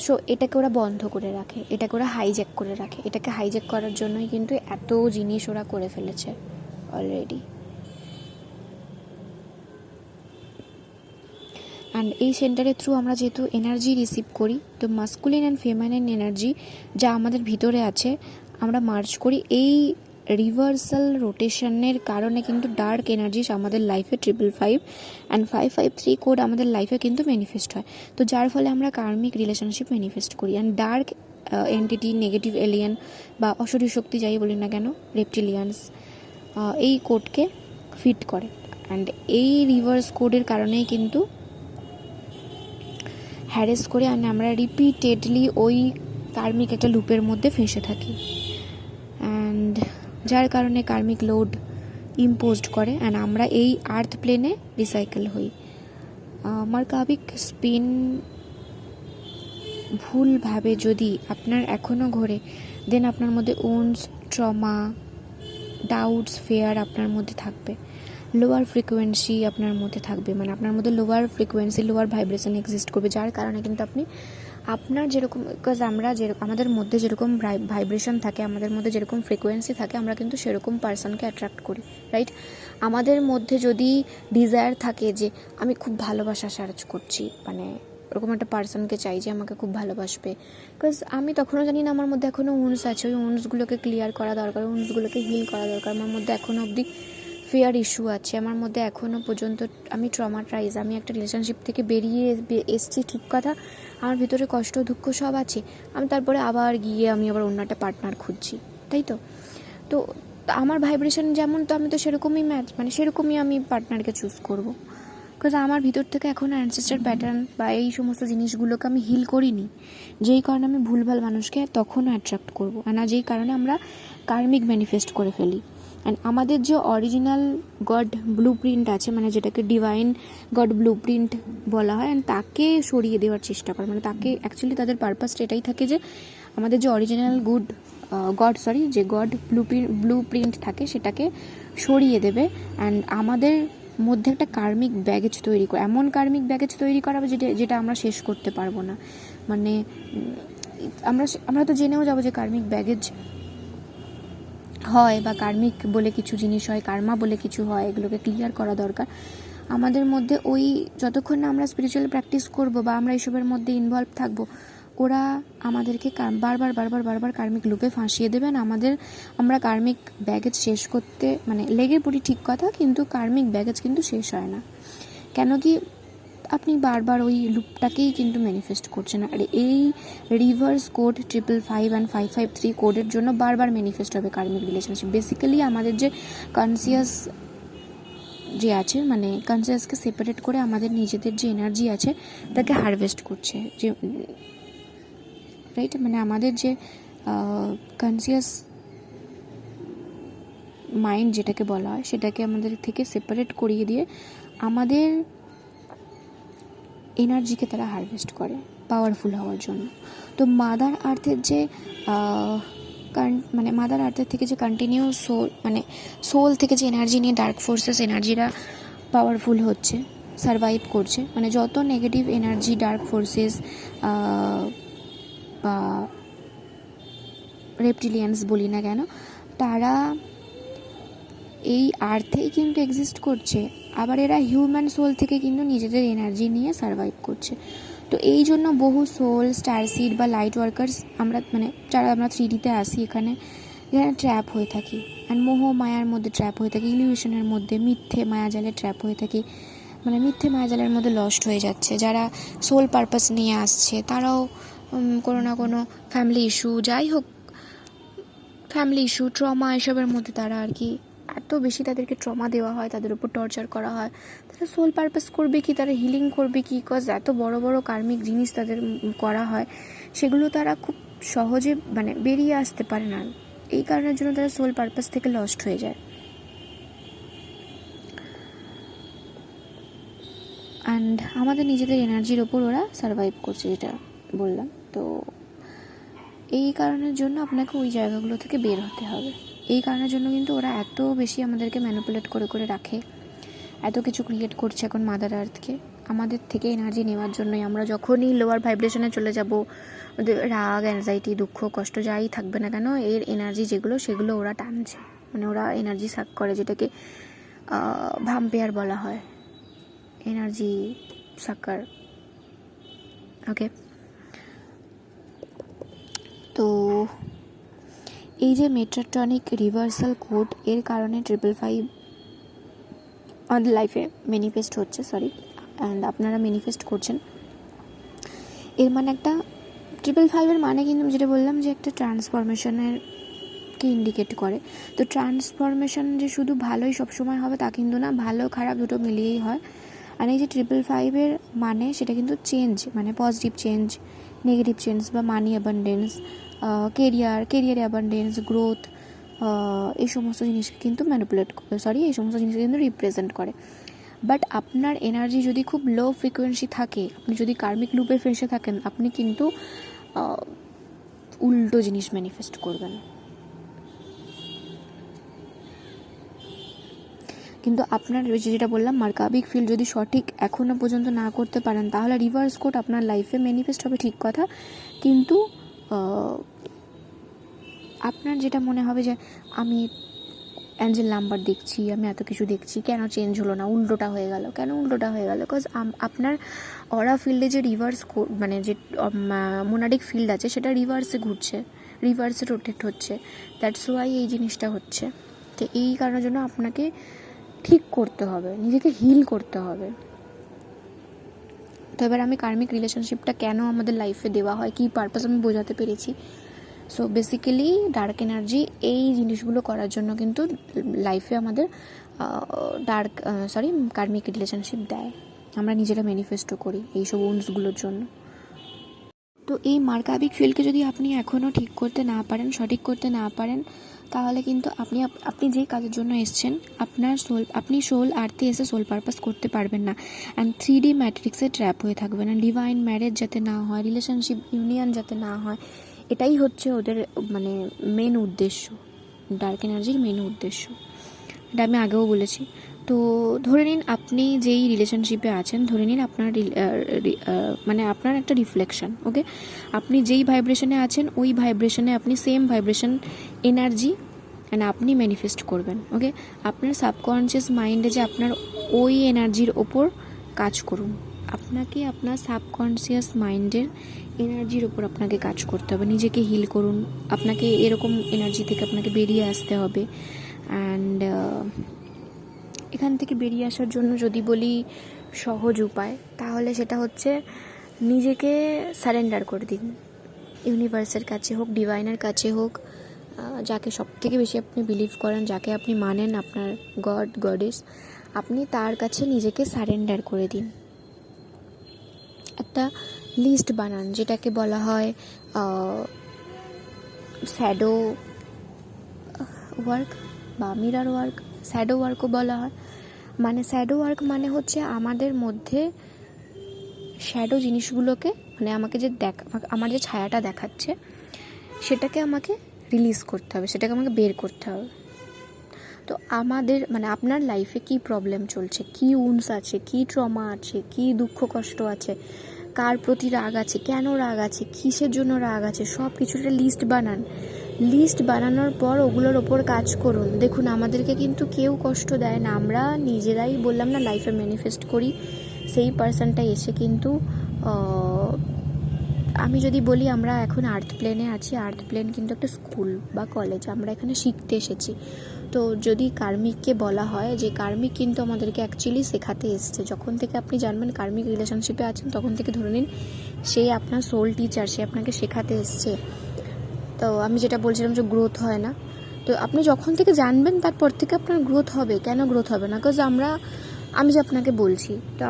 সো এটাকে ওরা বন্ধ করে রাখে, এটাকে ওরা হাইজ্যাক করে রাখে। এটাকে হাইজ্যাক করার জন্যই কিন্তু এত জিনিস ওরা করে ফেলেছে অলরেডি। অ্যান্ড এই সেন্টারের থ্রু আমরা যেহেতু এনার্জি রিসিভ করি, তো মাস্কুলিন অ্যান্ড ফেমাইনিন এনার্জি যা আমাদের ভিতরে আছে আমরা মার্জ করি। এই রিভার্সাল রোটেশনের কারণে কিন্তু ডার্ক এনার্জিস আমাদের লাইফে 555 অ্যান্ড 553 কোড আমাদের লাইফে কিন্তু ম্যানিফেস্ট হয়। তো যার ফলে আমরা কার্মিক রিলেশনশিপ ম্যানিফেস্ট করি। And dark entity, negative alien বা অশরীর শক্তি যাই বলি না কেন, রেপটিলিয়ানস, এই কোডকে ফিট করে। অ্যান্ড এই রিভার্স কোডের কারণেই কিন্তু হ্যারেস করে, আর আমরা রিপিটেডলি ওই কার্মিক একটা লুপের মধ্যে ফেঁসে থাকি। অ্যান্ড যার কারণে কার্মিক লোড ইম্পোজড করে, অ্যান্ড আমরা এই আর্থ প্লেনে রিসাইকেল হই। মার্কাবিক স্পিন ভুলভাবে যদি আপনার এখনও ঘোরে, দেন আপনার মধ্যে উন্স, ট্রমা, ডাউটস, ফেয়ার আপনার মধ্যে থাকবে। লোয়ার ফ্রিকোয়েন্সি আপনার মধ্যে থাকবে, মানে আপনার মধ্যে lower frequency, lower vibration exist করবে, যার কারণে কিন্তু আপনি আপনার যেরকম, বিকজ আমরা আমাদের মধ্যে যেরকম ভাইব্রেশন থাকে, আমাদের মধ্যে যেরকম ফ্রিকোয়েন্সি থাকে, আমরা কিন্তু সেরকম পার্সনকে অ্যাট্রাক্ট করি, রাইট? আমাদের মধ্যে যদি ডিজায়ার থাকে যে আমি খুব ভালোবাসা সার্চ করছি, মানে ওরকম একটা পার্সনকে চাই যে আমাকে খুব ভালোবাসবে, বিকজ আমি তখনও জানি না আমার মধ্যে এখনও উন্স আছে, ওই উন্সগুলোকে ক্লিয়ার করা দরকার, উন্সগুলোকে হিল করা দরকার। আমার মধ্যে এখনও অবধি ফেয়ার ইস্যু আছে, আমার মধ্যে এখনও পর্যন্ত আমি ট্রমাটাইজ, আমি একটা রিলেশনশিপ থেকে বেরিয়ে এসছি, ঠিক কথা, আমার ভিতরে কষ্ট দুঃখ সব আছে, আমি তারপরে আবার গিয়ে আমি আবার অন্য একটা পার্টনার খুঁজছি, তাই তো? তো আমার ভাইব্রেশন যেমন, তো আমি তো সেরকমই মানে সেরকমই আমি পার্টনারকে চুজ করব, বিকজ আমার ভিতর থেকে এখন অ্যানসেস্টার প্যাটার্ন বা এই সমস্ত জিনিসগুলোকে আমি হিল করিনি, যেই কারণে আমি ভুলভাল মানুষকে তখনও অ্যাট্রাক্ট করবো, আর যেই কারণে আমরা কার্মিক ম্যানিফেস্ট করে ফেলি। অ্যান্ড আমাদের যে অরিজিনাল গড ব্লু প্রিন্ট আছে, মানে যেটাকে ডিভাইন গড ব্লু প্রিন্ট বলা হয়, অ্যান্ড তাকে সরিয়ে দেওয়ার চেষ্টা করে, মানে তাকে অ্যাকচুয়ালি তাদের পারপাসটা এটাই থাকে যে আমাদের যে অরিজিনাল যে গড ব্লু প্রিন্ট থাকে সেটাকে সরিয়ে দেবে, অ্যান্ড আমাদের মধ্যে একটা কার্মিক ব্যাগেজ তৈরি করে, এমন কার্মিক ব্যাগেজ তৈরি করাবে যেটা আমরা শেষ করতে পারবো না। মানে আমরা তো জেনেও যাবো যে কার্মিক ব্যাগেজ হয় বা কার্মিক বলে কিছু জিনিস হয়, কার্মা বলে কিছু হয়, এগুলোকে ক্লিয়ার করা দরকার আমাদের মধ্যে। ওই যতক্ষণ না আমরা স্পিরিচুয়াল প্র্যাকটিস করব বা আমরা এইসবের মধ্যে ইনভলভ থাকবো, ওরা আমাদেরকে বারবার কার্মিক লুপে ফাঁসিয়ে দেবেন। আমরা কার্মিক ব্যাগেজ শেষ করতে মানে লেগে পড়ি, ঠিক কথা, কিন্তু কার্মিক ব্যাগেজ কিন্তু শেষ হয় না। কেন কি আপনি বারবার ওই লুপটাকেই কিন্তু ম্যানিফেস্ট করছেন। আর এই রিভার্স কোড 555 অ্যান্ড 553 কোডের জন্য বারবার ম্যানিফেস্ট হবে কার্মিক রিলেশনশিপ। বেসিক্যালি আমাদের যে কনসিয়াস যে আছে, মানে কনসিয়াসকে সেপারেট করে আমাদের নিজেদের যে এনার্জি আছে তাকে হারভেস্ট করছে, যে রাইট, মানে আমাদের যে কনসিয়াস মাইন্ড যেটাকে বলা হয় সেটাকে আমাদের থেকে সেপারেট করিয়ে দিয়ে আমাদের এনার্জিকে তারা হারভেস্ট করে পাওয়ারফুল হওয়ার জন্য। তো মাদার আর্থের যে মানে মাদার আর্থের থেকে যে কন্টিনিউ সোল থেকে যে এনার্জি নিয়ে ডার্ক ফোর্সেস এনার্জিরা পাওয়ারফুল হচ্ছে, সারভাইভ করছে, মানে যত নেগেটিভ এনার্জি ডার্ক ফোর্সেস বা রেপটিলিয়ান্স বলি না কেন, তারা এই আর্থেই কিন্তু এক্সিস্ট করছে। আবার এরা হিউম্যান সোল থেকে কিন্তু নিজেদের এনার্জি নিয়ে সারভাইভ করছে। তো এই জন্য বহু সোল, স্টারসিড বা লাইট ওয়ার্কার্স আমরা যারা আমরা 3Dতে আসি এখানে ট্র্যাপ হয়ে থাকি, অ্যান্ড মোহ মায়ার মধ্যে ট্র্যাপ হয়ে থাকি, ইলিউশনের মধ্যে, মিথ্যে মায়াজালে ট্র্যাপ হয়ে থাকি, মিথ্যে মায়াজালের মধ্যে লস্ট হয়ে যাচ্ছে। যারা সোল পারপাস নিয়ে আসছে তারাও কোনো না কোনো ফ্যামিলি ইস্যু, যাই হোক ফ্যামিলি ইস্যু, ট্রমা, এসবের মধ্যে তারা আর কি এত বেশি তাদেরকে ট্রমা দেওয়া হয়, তাদের উপর টর্চার করা হয়। তারা সোল পারপাস করবে কি, তারা হিলিং করবে কি, কজ এত বড় বড় কার্মিক জিনিস তাদের করা হয়, সেগুলো তারা খুব সহজে বেরিয়ে আসতে পারে না। এই কারণের জন্য তারা সোল পারপাস থেকে লস্ট হয়ে যায়। অ্যান্ড আমাদের নিজেদের এনার্জির ওপর ওরা সারভাইভ করছে, যেটা বললাম। তো এই কারণের জন্য আপনাকে ওই জায়গাগুলো থেকে বের হতে হবে। এই কারণের জন্য কিন্তু ওরা এত বেশি আমাদেরকে ম্যানিপুলেট করে করে রাখে, এত কিছু ক্রিয়েট করছে এখন মাদার আর্থকে আমাদের থেকে এনার্জি নেওয়ার জন্যই। আমরা যখনই লোয়ার ভাইব্রেশনে চলে যাব, রাগ, অ্যাংজাইটি, দুঃখ, কষ্ট যাই থাকবে না কেন, এর এনার্জি যেগুলো সেগুলো ওরা টানছে, ওরা এনার্জি সাক করে, যেটাকে ভাম্পায়ার বলা হয়, এনার্জি সাকার। ওকে, তো এই যে মেট্রাট্রনিক রিভার্সাল কোড, এর কারণে 555 আমাদের লাইফে ম্যানিফেস্ট হচ্ছে, অ্যান্ড আপনারা ম্যানিফেস্ট করছেন। এর একটা 555 কিন্তু যেটা বললাম যে একটা ট্রান্সফরমেশনের কে ইন্ডিকেট করে। তো ট্রান্সফরমেশন যে শুধু ভালোই সবসময় হবে তা কিন্তু না, ভালো খারাপ দুটো মিলিয়েই হয়। আর এই যে 555 সেটা কিন্তু change, positive change, negative change বা মানি অ্যাবান্ডেন্স, কেরিয়ার অ্যাবান্ডেন্স, গ্রোথ, এই সমস্ত জিনিসকে কিন্তু এই সমস্ত জিনিসকে কিন্তু রিপ্রেজেন্ট করে। বাট আপনার এনার্জি যদি খুব লো ফ্রিকোয়েন্সি থাকে, আপনি যদি কার্মিক লুপে ফেসে থাকেন, আপনি কিন্তু উল্টো জিনিস ম্যানিফেস্ট করবেন। কিন্তু আপনার যেটা বললাম মার্কাবিক ফিল্ড যদি সঠিক এখনও পর্যন্ত না করতে পারেন, তাহলে রিভার্স কোড আপনার লাইফে ম্যানিফেস্ট হবে, ঠিক কথা। কিন্তু আপনার যেটা মনে হবে যে আমি অ্যাঞ্জেল নাম্বার দেখছি, আমি এত কিছু দেখছি, কেন চেঞ্জ হলো না, উল্টোটা হয়ে গেল, কেন উল্টোটা হয়ে গেল? বিকজ আপনার অরা ফিল্ডে যে রিভার্স যে মোনাডিক ফিল্ড আছে সেটা রিভার্সে ঘুরছে, রিভার্সে রোটেট হচ্ছে, দ্যাটস ওয়াই এই জিনিসটা হচ্ছে। তো এই কারণের জন্য আপনাকে ঠিক করতে হবে, নিজেকে হিল করতে হবে। তো এবার আমি কার্মিক রিলেশনশিপটা কেন আমাদের লাইফে দেওয়া হয়, কী পারপাস আমি বোঝাতে পেরেছি। সো বেসিক্যালি ডার্ক এনার্জি এই জিনিসগুলো করার জন্য কিন্তু লাইফে আমাদের কার্মিক রিলেশনশিপ দেয়, আমরা নিজেরা ম্যানিফেস্টও করি এইসব উন্সগুলোর জন্য। তো এই মার্কাবিক ফিল্ডকে যদি আপনি এখনও ঠিক করতে না পারেন, সঠিক করতে না পারেন, তাহলে কিন্তু আপনি যেই কাজের জন্য এসছেন, আপনি সোল আর্থে এসে সোল পারপাস করতে পারবেন না, অ্যান্ড 3D ম্যাট্রিক্সে ট্র্যাপ হয়ে থাকবেন। অ্যান্ড ডিভাইন ম্যারেজ যাতে না হয়, রিলেশনশিপ ইউনিয়ন যাতে না হয়, এটাই হচ্ছে ওদের মেন উদ্দেশ্য, ডার্ক এনার্জির মেন উদ্দেশ্য। এটা আমি আগেও বলেছি। তো ধরে নিন আপনি যেই রিলেশনশিপে আছেন, ধরে নিন আপনার আপনার একটা রিফ্লেকশন, ওকে, আপনি যেই ভাইব্রেশনে আছেন ওই ভাইব্রেশনে আপনি সেম ভাইব্রেশন এনার্জি আপনি ম্যানিফেস্ট করবেন, ওকে। আপনার সাবকনশিয়াস মাইন্ডে যে আপনার ওই এনার্জির ওপর কাজ করুন, আপনাকে আপনার সাবকনশিয়াস মাইন্ডের এনার্জির ওপর আপনাকে কাজ করতে হবে, নিজেকে হিল করুন, আপনাকে এরকম এনার্জি থেকে আপনাকে বেরিয়ে আসতে হবে। অ্যান্ড এখান থেকে বেরিয়ে আসার জন্য যদি বলি সহজ উপায়, তাহলে সেটা হচ্ছে নিজেকে সারেন্ডার করে দিন, ইউনিভার্সের কাছে হোক, ডিভাইনের কাছে হোক, যাকে সব থেকে বেশি আপনি বিলিভ করেন, যাকে আপনি মানেন, আপনার গডেস, আপনি তার কাছে নিজেকে সারেন্ডার করে দিন। একটা লিস্ট বানান, যেটাকে বলা হয় শ্যাডো ওয়ার্ক, বা মিরর ওয়ার্ক, শ্যাডো ওয়ার্কও বলা হয়। মানে শ্যাডো ওয়ার্ক মানে হচ্ছে আমাদের মধ্যে শ্যাডো জিনিসগুলোকে, মানে আমাকে যে আমার যে ছায়াটা দেখাচ্ছে সেটাকে আমাকে রিলিজ করতে হবে, সেটাকে আমাকে বের করতে হবে। তো আমাদের মানে আপনার লাইফে কি প্রবলেম চলছে, কি উন্স আছে, কি ট্রমা আছে, কি দুঃখ কষ্ট আছে, কার প্রতি রাগ আছে, কেন রাগ আছে, কিসের জন্য রাগ আছে, সব কিছুটা লিস্ট বানান। লিস্ট বানানোর পর ওগুলোর ওপর কাজ করুন। দেখুন, আমাদেরকে কিন্তু কেউ কষ্ট দেয় না, আমরা নিজেরাই বললাম না লাইফে ম্যানিফেস্ট করি। সেই পার্সনটা এসে কিন্তু আমি যদি বলি আমরা এখন আর্থ প্লেনে আছি, আর্থ প্লেন কিন্তু একটা স্কুল বা কলেজ, আমরা এখানে শিখতে এসেছি। তো যদি কার্মিককে বলা হয় যে কার্মিক কিন্তু আমাদেরকে অ্যাকচুয়ালি শেখাতে এসছে, যখন থেকে আপনি জানবেন কার্মিক রিলেশনশিপে আছেন তখন থেকে ধরে নিন সেই আপনার সোল টিচার, সে আপনাকে শেখাতে এসছে। তো আমি যেটা বলছিলাম যে গ্রোথ হয় না, তো আপনি যখন থেকে জানবেন তারপর থেকে আপনার গ্রোথ হবে। কেন গ্রোথ হবে না? বিকজ আমি যে আপনাকে বলছি, তো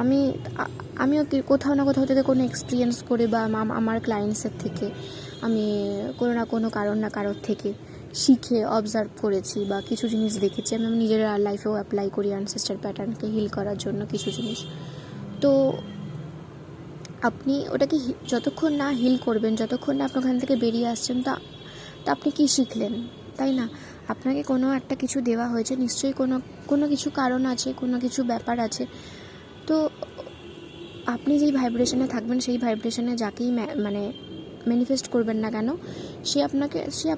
আমিও কোথাও না কোথাও থেকে কোনো এক্সপিরিয়েন্স করে বা আমার ক্লায়েন্টসের থেকে আমি কোনো না কোনো কারোর থেকে শিখে অবজার্ভ করেছি বা কিছু জিনিস দেখেছি। আমি নিজের লাইফেও অ্যাপ্লাই করি অ্যানসেস্টার প্যাটার্নকে হিল করার জন্য কিছু জিনিস। তো আপনি ওটাকে যতক্ষণ না হিল করবেন, যতক্ষণ না আপনি ওখান থেকে বেরিয়ে আসছেন, তা আপনি কি শিখলেন? তাই না? আপনাকে কোনো একটা কিছু দেওয়া হয়েছে, নিশ্চয়ই কোনো কিছু কারণ আছে, কোনো কিছু ব্যাপার আছে। তো আপনি যেই ভাইব্রেশনে থাকবেন, সেই ভাইব্রেশনে যাকেই মানে ম্যানিফেস্ট করবেন না কেন, সে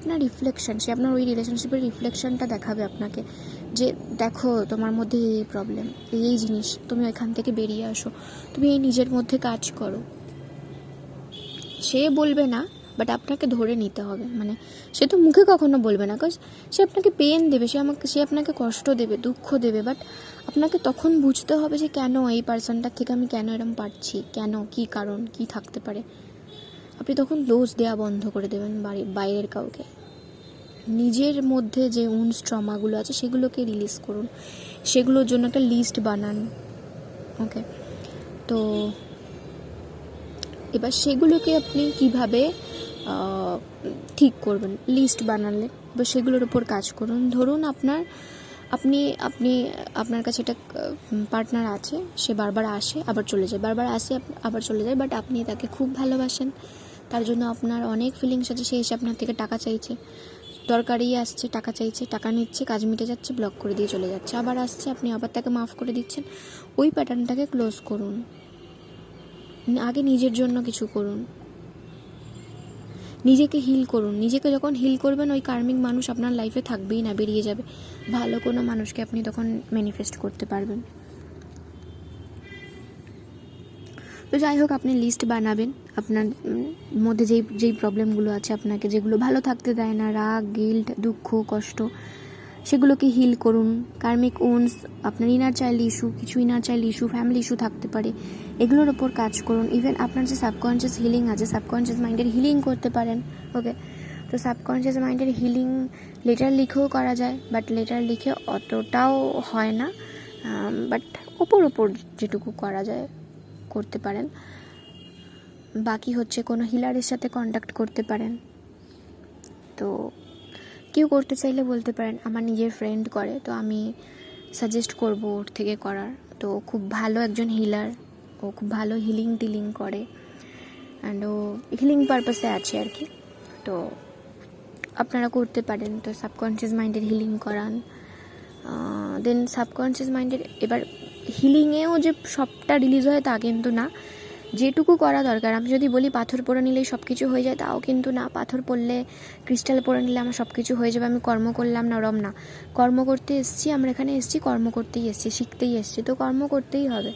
আপনার রিফ্লেকশন, সে আপনার ওই রিলেশনশিপের রিফ্লেকশনটা দেখাবে আপনাকে যে দেখো তোমার মধ্যে এই প্রবলেম, এই জিনিস, তুমি ওইখান থেকে বেরিয়ে আসো, তুমি এই নিজের মধ্যে কাজ করো। সে বলবে না, বাট আপনাকে ধরে নিতে হবে। মানে সে তো মুখে কখনো বলবে না, কারণ সে আপনাকে পেন দেবে, সে আপনাকে কষ্ট দেবে, দুঃখ দেবে, বাট আপনাকে তখন বুঝতে হবে যে কেন এই পার্সনটার থেকে আমি কেন এরম পাচ্ছি, কেন, কি কারণ, কি থাকতে পারে। আপনি তখন দোষ দেওয়া বন্ধ করে দেবেন বাইরের কাউকে। নিজের মধ্যে যে উন্স ট্রমাগুলো আছে সেগুলোকে রিলিজ করুন, সেগুলোর জন্য একটা লিস্ট বানান। ওকে, তো এবার সেগুলোকে আপনি কিভাবে ঠিক করবেন? লিস্ট বানালে এবার সেগুলোর উপর কাজ করুন। ধরুন আপনার কাছে একটা পার্টনার আছে, সে বারবার আসে আবার চলে যায়, বারবার আসে আবার চলে যায়, বাট আপনি তাকে খুব ভালোবাসেন, তার জন্য আপনার অনেক ফিলিংস আছে। সে এসে আপনার থেকে টাকা চাইছে, দরকারই আসছে, টাকা চাইছে, টাকা নিচ্ছে, কাজ মিটে যাচ্ছে, ব্লক করে দিয়ে চলে যাচ্ছে, আবার আসছে, আপনি আবার তাকে মাফ করে দিচ্ছেন। ওই প্যাটার্নটাকে ক্লোজ করুন। আগে নিজের জন্য কিছু করুন, নিজেকে হিল করুন। নিজেকে যখন হিল করবেন, ওই কার্মিক মানুষ আপনার লাইফে থাকবেই না, বেরিয়ে যাবে। ভালো কোনো মানুষকে আপনি তখন ম্যানিফেস্ট করতে পারবেন। তো যাই হোক, আপনি লিস্ট বানাবেন আপনার মধ্যে যেই প্রবলেমগুলো আছে, আপনাকে যেগুলো ভালো থাকতে দেয় না, রাগ, গিল্ট, দুঃখ, কষ্ট, সেগুলোকে হিল করুন। কার্মিক উন্স, আপনার ইনার চাইল্ড ইস্যু, কিছু inner child issue, family issue থাকতে পারে, এগুলোর ওপর কাজ করুন। ইভেন আপনার যে সাবকনশিয়াস হিলিং আছে, সাবকনশিয়াস মাইন্ডের হিলিং করতে পারেন। ওকে, তো সাবকনশিয়াস মাইন্ডের হিলিং লেটার লিখেও করা যায়, বাট লেটার লিখে অতটাও হয় না, বাট ওপর যেটুকু করা যায় করতে পারেন। বাকি হচ্ছে কোনো হিলারের সাথে কন্ট্যাক্ট করতে পারেন। তো কেউ করতে চাইলে বলতে পারেন, আমার নিজের ফ্রেন্ড করে, তো আমি সাজেস্ট করব ওর থেকে করার। তো খুব ভালো একজন হিলার, ও খুব ভালো টিলিং করে, অ্যান্ড ও হিলিং পারপাসে আছে আর কি। তো আপনারা করতে পারেন। তো সাবকনশিয়াস মাইন্ডের হিলিং করান। দেন সাবকনশিয়াস মাইন্ডের এবার হিলিংয়েও যে সবটা রিলিজ হয় তা কিন্তু না, যেটুকু করা দরকার। আমি যদি বলি পাথর পরে নিলেই সব কিছু হয়ে যায়, তাও কিন্তু না। পাথর পরলে, ক্রিস্টাল পরে নিলে আমার সব কিছু হয়ে যাবে, আমি কর্ম করলাম না, ওরম না। কর্ম করতে এসেছি, আমরা এখানে এসেছি কর্ম করতেই এসেছি, শিখতেই এসেছি, তো কর্ম করতেই হবে।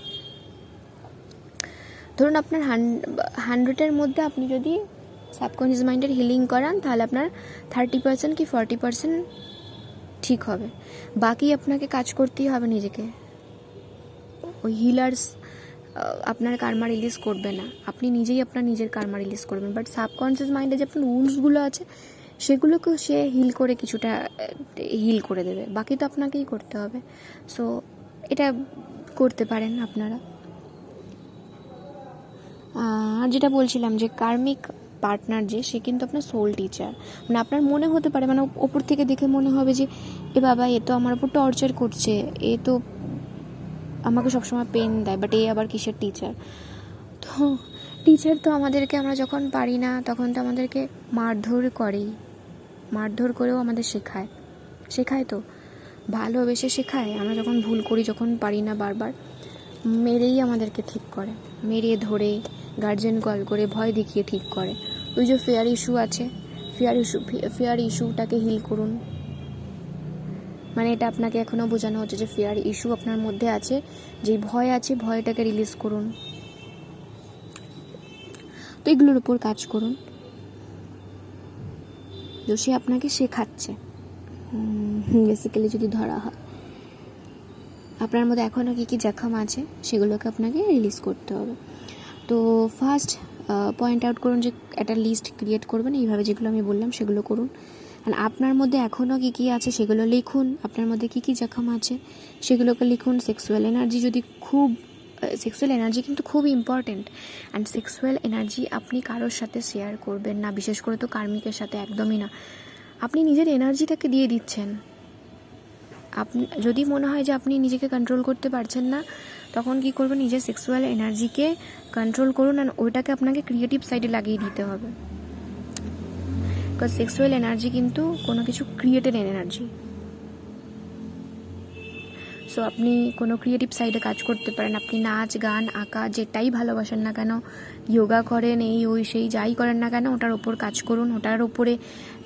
ধরুন আপনার 100-এর মধ্যে আপনি যদি সাবকনশিয়াস মাইন্ডের হিলিং করান, তাহলে আপনার 30% কি 40% ঠিক হবে। বাকি আপনাকে কাজ করতেই হবে নিজেকে। ওই হিলার্স আপনার কার্মা রিলিজ করবে না, আপনি নিজেই আপনার নিজের কার্মা রিলিজ করবেন। বাট সাবকনশিয়াস মাইন্ডে যে আপনার উন্সগুলো আছে সেগুলোকেও সে হিল করে কিছুটা হিল করে দেবে, বাকি তো আপনাকেই করতে হবে। সো এটা করতে পারেন আপনারা। আর যেটা বলছিলাম যে কার্মিক পার্টনার সে কিন্তু আপনার সোল টিচার। মানে আপনার মনে হতে পারে, মানে ওপর থেকে দেখে মনে হবে যে এ বাবা, এ তো আমার উপর টর্চার করছে, এ তো আমাকে সবসময় পেন দেয়, বাট এ আবার কিসের টিচার। তো টিচার তো আমাদেরকে, আমরা যখন পারি না তখন তো আমাদেরকে মারধর করেও আমাদের শেখায় তো ভালোবেসে শেখায়। আমরা যখন ভুল করি, যখন পারি না, বারবার মেরেই আমাদেরকে ঠিক করে, মেরে ধরে গার্জেন কল করে ভয় দেখিয়ে ঠিক করে। ওই যে ফেয়ার ইস্যু আছে, ফেয়ার ইস্যুটাকে হিল করুন। মানে এটা আপনাকে এখনও বোঝানো হচ্ছে যে ফেয়ার ইস্যু আপনার মধ্যে আছে, যেই ভয় আছে ভয়টাকে রিলিজ করুন। তো এগুলোর উপর কাজ করুন। তো সে আপনাকে শেখাচ্ছে বেসিক্যালি, যদি ধরা হয় আপনার মধ্যে এখনও কী কী জখম আছে সেগুলোকে আপনাকে রিলিজ করতে হবে। তো ফার্স্ট পয়েন্ট আউট করুন যে একটা লিস্ট ক্রিয়েট করবেন, এইভাবে যেগুলো আমি বললাম সেগুলো করুন। আর আপনার মধ্যে এখনও কী কী আছে সেগুলো লিখুন, আপনার মধ্যে কী কী জখম আছে সেগুলোকে লিখুন। সেক্সুয়াল এনার্জি কিন্তু খুব ইম্পর্টেন্ট। অ্যান্ড সেক্সুয়াল এনার্জি আপনি কারোর সাথে শেয়ার করবেন না, বিশেষ করে তো কার্মিকের সাথে একদমই না। আপনি নিজের এনার্জিটাকে দিয়ে দিচ্ছেন। আপনি যদি মনে হয় যে আপনি নিজেকে কন্ট্রোল করতে পারছেন না, তখন কি করবেন, নিজের সেক্সুয়াল এনার্জিকে কন্ট্রোল করুন। আর ওইটাকে আপনাকে ক্রিয়েটিভ সাইডে লাগিয়ে দিতে হবে। বিকজ সেক্সুয়াল এনার্জি কিন্তু কোনো কিছু ক্রিয়েটেড এনার্জি। সো আপনি কোনো ক্রিয়েটিভ সাইডে কাজ করতে পারেন। আপনি নাচ, গান, আঁকা, যেটাই ভালোবাসেন না কেন, যোগা করেন, সেই যাই করেন না কেন, ওটার ওপর কাজ করুন, ওটার ওপরে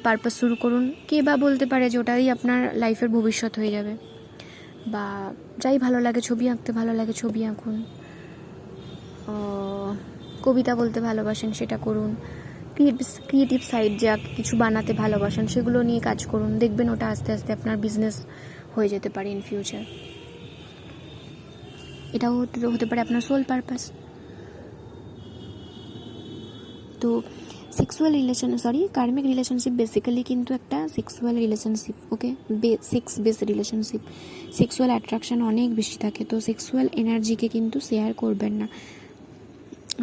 পারপাস শুরু করুন। কে বা বলতে পারে যে ওটাই আপনার লাইফের ভবিষ্যৎ হয়ে যাবে, বা যাই ভালো লাগে, ছবি আঁকতে ভালো লাগে ছবি আঁকুন, কবিতা বলতে ভালোবাসেন সেটা করুন, ক্রিয়েটিভ সাইড যা কিছু বানাতে ভালোবাসেন সেগুলো নিয়ে কাজ করুন। দেখবেন ওটা আস্তে আস্তে আপনার বিজনেস হয়ে যেতে পারে ইন ফিউচার। এটাও হতে পারে আপনার সোল পারপাস। তো কার্মিক রিলেশনশিপ বেসিক্যালি কিন্তু একটা sexual relationship, okay, sex base relationship. Sexual attraction অনেক বেশি থাকে, তো সেক্সুয়াল এনার্জিকে কিন্তু শেয়ার করবেন না,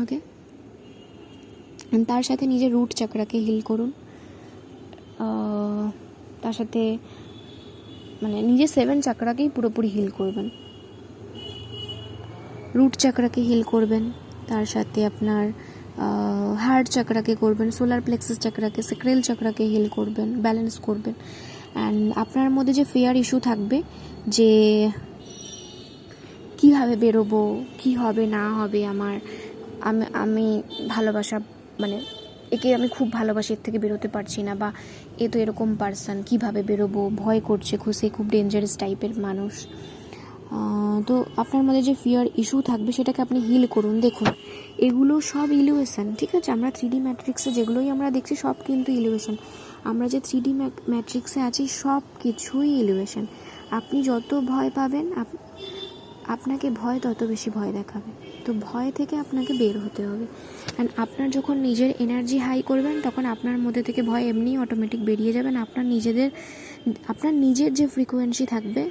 ওকে। তার সাথে নিজের রুট চাকরাকে হিল করুন। তার সাথে মানে নিজের 7 চাকরাকেই পুরোপুরি হিল করবেন। রুট চাকরাকে হিল করবেন, তার সাথে আপনার হার্ট চাকরাকে করবেন, সোলার প্লেক্সাস চাকরাকে, স্যাক্রাল চাকরাকে হিল করবেন, ব্যালেন্স করবেন। অ্যান্ড আপনার মধ্যে যে ফিয়ার ইস্যু থাকবে যে কীভাবে বেরোবো, কী হবে না হবে, আমি ভালোবাসা, মানে একে আমি খুব ভালোবাসি, এর থেকে বেরোতে পারছি না, বা এ তো এরকম পার্সন, কীভাবে বেরোবো, ভয় করছে, খুব ডেঞ্জারাস টাইপের মানুষ। তো আপনার মধ্যে যে ফিয়ার ইস্যু থাকবে সেটাকে আপনি হিল করুন। দেখুন এগুলো সব ইলিউশন, ঠিক আছে? আমরা 3D ম্যাট্রিক্সে যেগুলোই আমরা দেখছি সব কিন্তু ইলিউশন। আমরা যে 3D ম্যাট্রিক্সে আছি সব কিছুই ইলিউশন। আপনি যত ভয় পাবেন, আপনাকে ভয় তত বেশি ভয় দেখাবে। তো ভয় থেকে আপনাকে বের হতে হবে। অ্যান্ড আপনার যখন নিজের এনার্জি হাই করবেন তখন আপনার মধ্যে থেকে ভয় এমনি অটোমেটিক বেরিয়ে যাবেন। আপনার নিজের যে ফ্রিকোয়েন্সি থাকবে,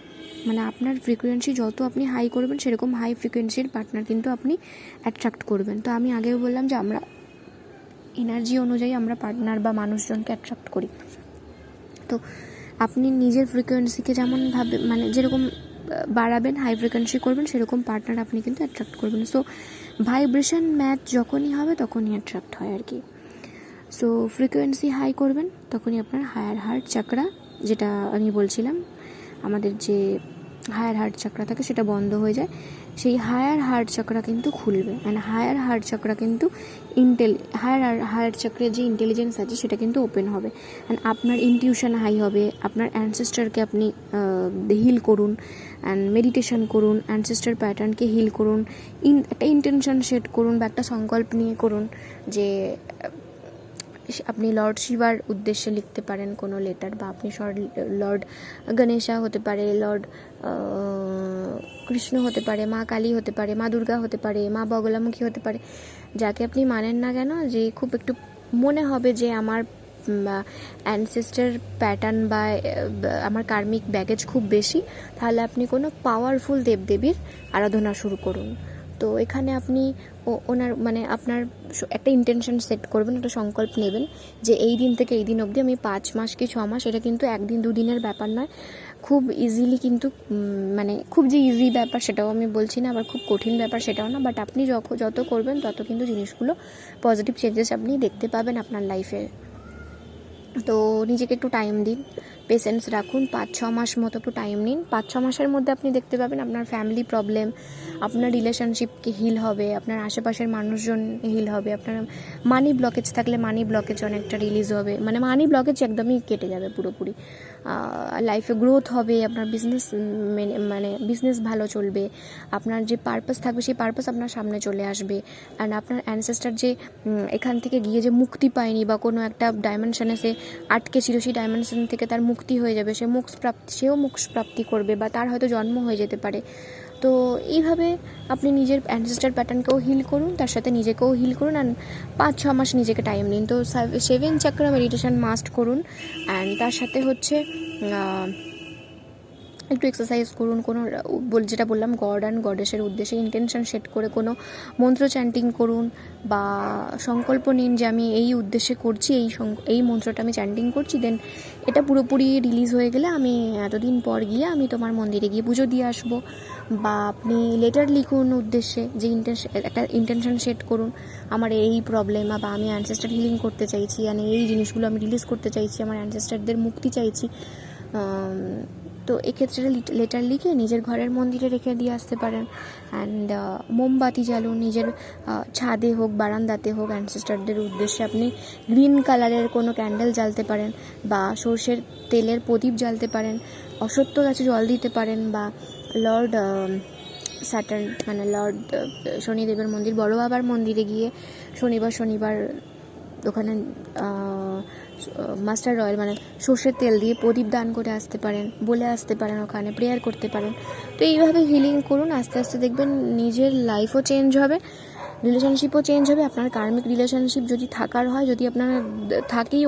মানে আপনার ফ্রিকোয়েন্সি যত আপনি হাই করবেন সেরকম হাই ফ্রিকোয়েন্সির পার্টনার কিন্তু আপনি অ্যাট্রাক্ট করবেন। তো আমি আগেও বললাম যে আমরা এনার্জি অনুযায়ী আমরা পার্টনার বা মানুষজনকে অ্যাট্রাক্ট করি। তো আপনি নিজের ফ্রিকোয়েন্সিকে যেমনভাবে মানে যেরকম বাড়াবেন, হাই ফ্রিকোয়েন্সি করবেন, সেরকম পার্টনার আপনি কিন্তু অ্যাট্রাক্ট করবেন। সো ভাইব্রেশন ম্যাচ যখনই হবে তখনই অ্যাট্রাক্ট হয় আর কি। সো ফ্রিকোয়েন্সি হাই করবেন তখনই আপনার হায়ার হার্ট চাকরা, যেটা আমি বলছিলাম আমাদের যে হায়ার হার্ট চাকরা থাকে সেটা বন্ধ হয়ে যায়, সেই হায়ার হার্ট চাকরা কিন্তু খুলবে। অ্যান্ড হায়ার হার্ট চাকরা কিন্তু হায়ার হার্ট চাকরের যে ইন্টেলিজেন্স আছে সেটা কিন্তু ওপেন হবে। অ্যান্ড আপনার ইনটিউশন হাই হবে। আপনার অ্যানসেস্টারকে আপনি হিল করুন, অ্যান্ড মেডিটেশন করুন, অ্যানসেস্টার প্যাটার্নকে হিল করুন, একটা ইন্টেনশন সেট করুন বা একটা সংকল্প নিয়ে করুন যে আপনি লর্ড শিবার উদ্দেশ্যে লিখতে পারেন কোনো লেটার, বা আপনি লর্ড গণেশা হতে পারে, লর্ড কৃষ্ণ হতে পারে, মা কালী হতে পারে, মা দুর্গা হতে পারে, মা বগলামুখী হতে পারে, যাকে আপনি মানেন না কেন, যে খুব একটু মনে হবে যে আমার অ্যানসেস্টার প্যাটার্ন বা আমার কার্মিক ব্যাগেজ খুব বেশি, তাহলে আপনি কোনো পাওয়ারফুল দেবদেবীর আরাধনা শুরু করুন। তো এখানে আপনি ওনার মানে আপনার একটা ইন্টেনশন সেট করবেন, একটা সংকল্প নেবেন যে এই দিন থেকে এই দিন অবধি আমি 5 মাস কি 6 মাস, এটা কিন্তু 1 দিন 2 দিনের ব্যাপার নয়, খুব ইজিলি কিন্তু মানে খুব যে ইজি ব্যাপার সেটাও আমি বলছি না, আবার খুব কঠিন ব্যাপার সেটাও না, বাট আপনি যত করবেন তত কিন্তু জিনিসগুলো পজিটিভ চেঞ্জেস আপনি দেখতে পাবেন আপনার লাইফে। তো নিজেকে একটু টাইম দিন, পেশেন্স রাখুন, 5-6 মাস মতো একটু টাইম নিন। 5-6 মাসের মধ্যে আপনি দেখতে পাবেন আপনার ফ্যামিলি প্রবলেম, আপনার রিলেশনশিপকে হিল হবে, আপনার আশেপাশের মানুষজন হিল হবে, আপনার মানি ব্লকেজ থাকলে মানি ব্লকেজ অনেকটা রিলিজ হবে, মানে মানি ব্লকেজ একদমই কেটে যাবে পুরোপুরি। লাইফে গ্রোথ হবে, আপনার মানে বিজনেস ভালো চলবে, আপনার যে পারপাস থাকবে সেই পারপাস আপনার সামনে চলে আসবে। অ্যান্ড আপনার অ্যানসেস্টার যে এখান থেকে গিয়ে যে মুক্তি পায়নি বা কোনো একটা ডাইমেনশনে সে আটকে ছিল, সেই ডাইমেনশন থেকে তার মুক্তি হয়ে যাবে, সেও মোক্ষ প্রাপ্তি করবে, বা তার হয়তো জন্ম হয়ে যেতে পারে। তো এইভাবে আপনি নিজের অ্যানসেস্টার প্যাটার্নকেও হিল করুন, তার সাথে নিজেকেও হিল করুন, অ্যান্ড 5-6 মাস নিজেকে টাইম দিন। তো 7 চাকরা মেডিটেশন মাস্ট করুন, অ্যান্ড তার সাথে হচ্ছে একটু এক্সারসাইজ করুন, কোনো যেটা বললাম গড অ্যান্ড গডেসের উদ্দেশ্যে ইন্টেনশন সেট করে কোনো মন্ত্র চ্যান্টিং করুন, বা সংকল্প নিন যে আমি এই উদ্দেশ্যে করছি, এই মন্ত্রটা আমি চ্যান্টিং করছি, দেন এটা পুরোপুরি রিলিজ হয়ে গেলে আমি এতদিন পর গিয়ে আমি তোমার মন্দিরে গিয়ে পুজো দিয়ে আসবো। বা আপনি লেটার লিখুন উদ্দেশ্যে, যে একটা ইন্টেনশন সেট করুন, আমার এই প্রবলেম, বা আমি অ্যানসেস্টার হিলিং করতে চাইছি, মানে এই জিনিসগুলো আমি রিলিজ করতে চাইছি, আমার অ্যানসেস্টারদের মুক্তি চাইছি। তো এক্ষেত্রে লেটার লিখে নিজের ঘরের মন্দিরে রেখে দিয়ে আসতে পারেন। অ্যান্ড মোমবাতি জ্বালুন, নিজের ছাদে হোক বারান্দাতে হোক, অ্যানসেস্টারদের উদ্দেশ্যে আপনি গ্রিন কালারের কোনো ক্যান্ডেল জ্বালতে পারেন, বা সর্ষের তেলের প্রদীপ জ্বালতে পারেন, অশ্বত্থ গাছে জল দিতে পারেন, বা লর্ড স্যাটার্ন মানে লর্ড শনিদেবের মন্দির, বড় বাবার মন্দিরে গিয়ে শনিবার ওখানে মাস্টার অয়েল মানে সর্ষের তেল দিয়ে প্রদীপ দান করে আসতে পারেন, বলে আসতে পারেন, ওখানে প্রেয়ার করতে পারেন। তো এইভাবে হিলিং করুন, আস্তে আস্তে দেখবেন নিজের লাইফও চেঞ্জ হবে, রিলেশনশিপও চেঞ্জ হবে। আপনার কার্মিক রিলেশনশিপ যদি থাকার হয়, যদি আপনার থাকেই,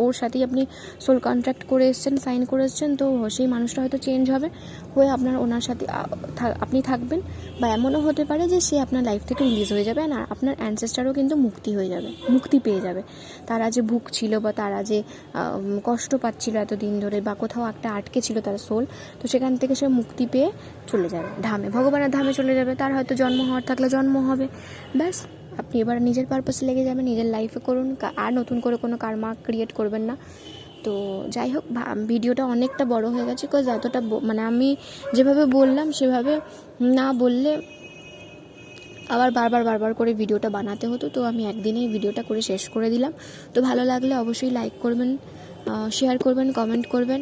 ওর সাথেই আপনি সোল কন্ট্রাক্ট করে এসছেন, সাইন করে এসছেন, তো সেই মানুষটা হয়তো চেঞ্জ হবে হয়ে ওনার সাথে আপনি থাকবেন, বা এমনও হতে পারে যে সে আপনার লাইফ থেকে রিলিজ হয়ে যাবে, আর আপনার অ্যানসেস্টারও কিন্তু মুক্তি পেয়ে যাবে। তারা যে ভুগছিল, বা তারা যে কষ্ট পাচ্ছিল এতদিন ধরে, বা কোথাও একটা আটকে ছিল তার সোল, তো সেখান থেকে সে মুক্তি পেয়ে চলে যাবে ধামে, ভগবানের ধামে চলে যাবে। তার হয়তো জন্ম হওয়ার থাকলে জন্ম হবে, ব্যাস। আপনি এবার নিজের পারপাসে লেগে যাবেন, নিজের লাইফে করুন, আর নতুন করে কোনো কার্মা ক্রিয়েট করবেন না। তো যাই হোক, ভিডিওটা অনেকটা বড় হয়ে গেছে, বিকজ এতটা মানে আমি যেভাবে বললাম সেভাবে না বললে আবার বারবার করে ভিডিওটা বানাতে হতো, তো আমি একদিনেই ভিডিওটা করে শেষ করে দিলাম। তো ভালো লাগলে অবশ্যই লাইক করবেন, শেয়ার করবেন, কমেন্ট করবেন।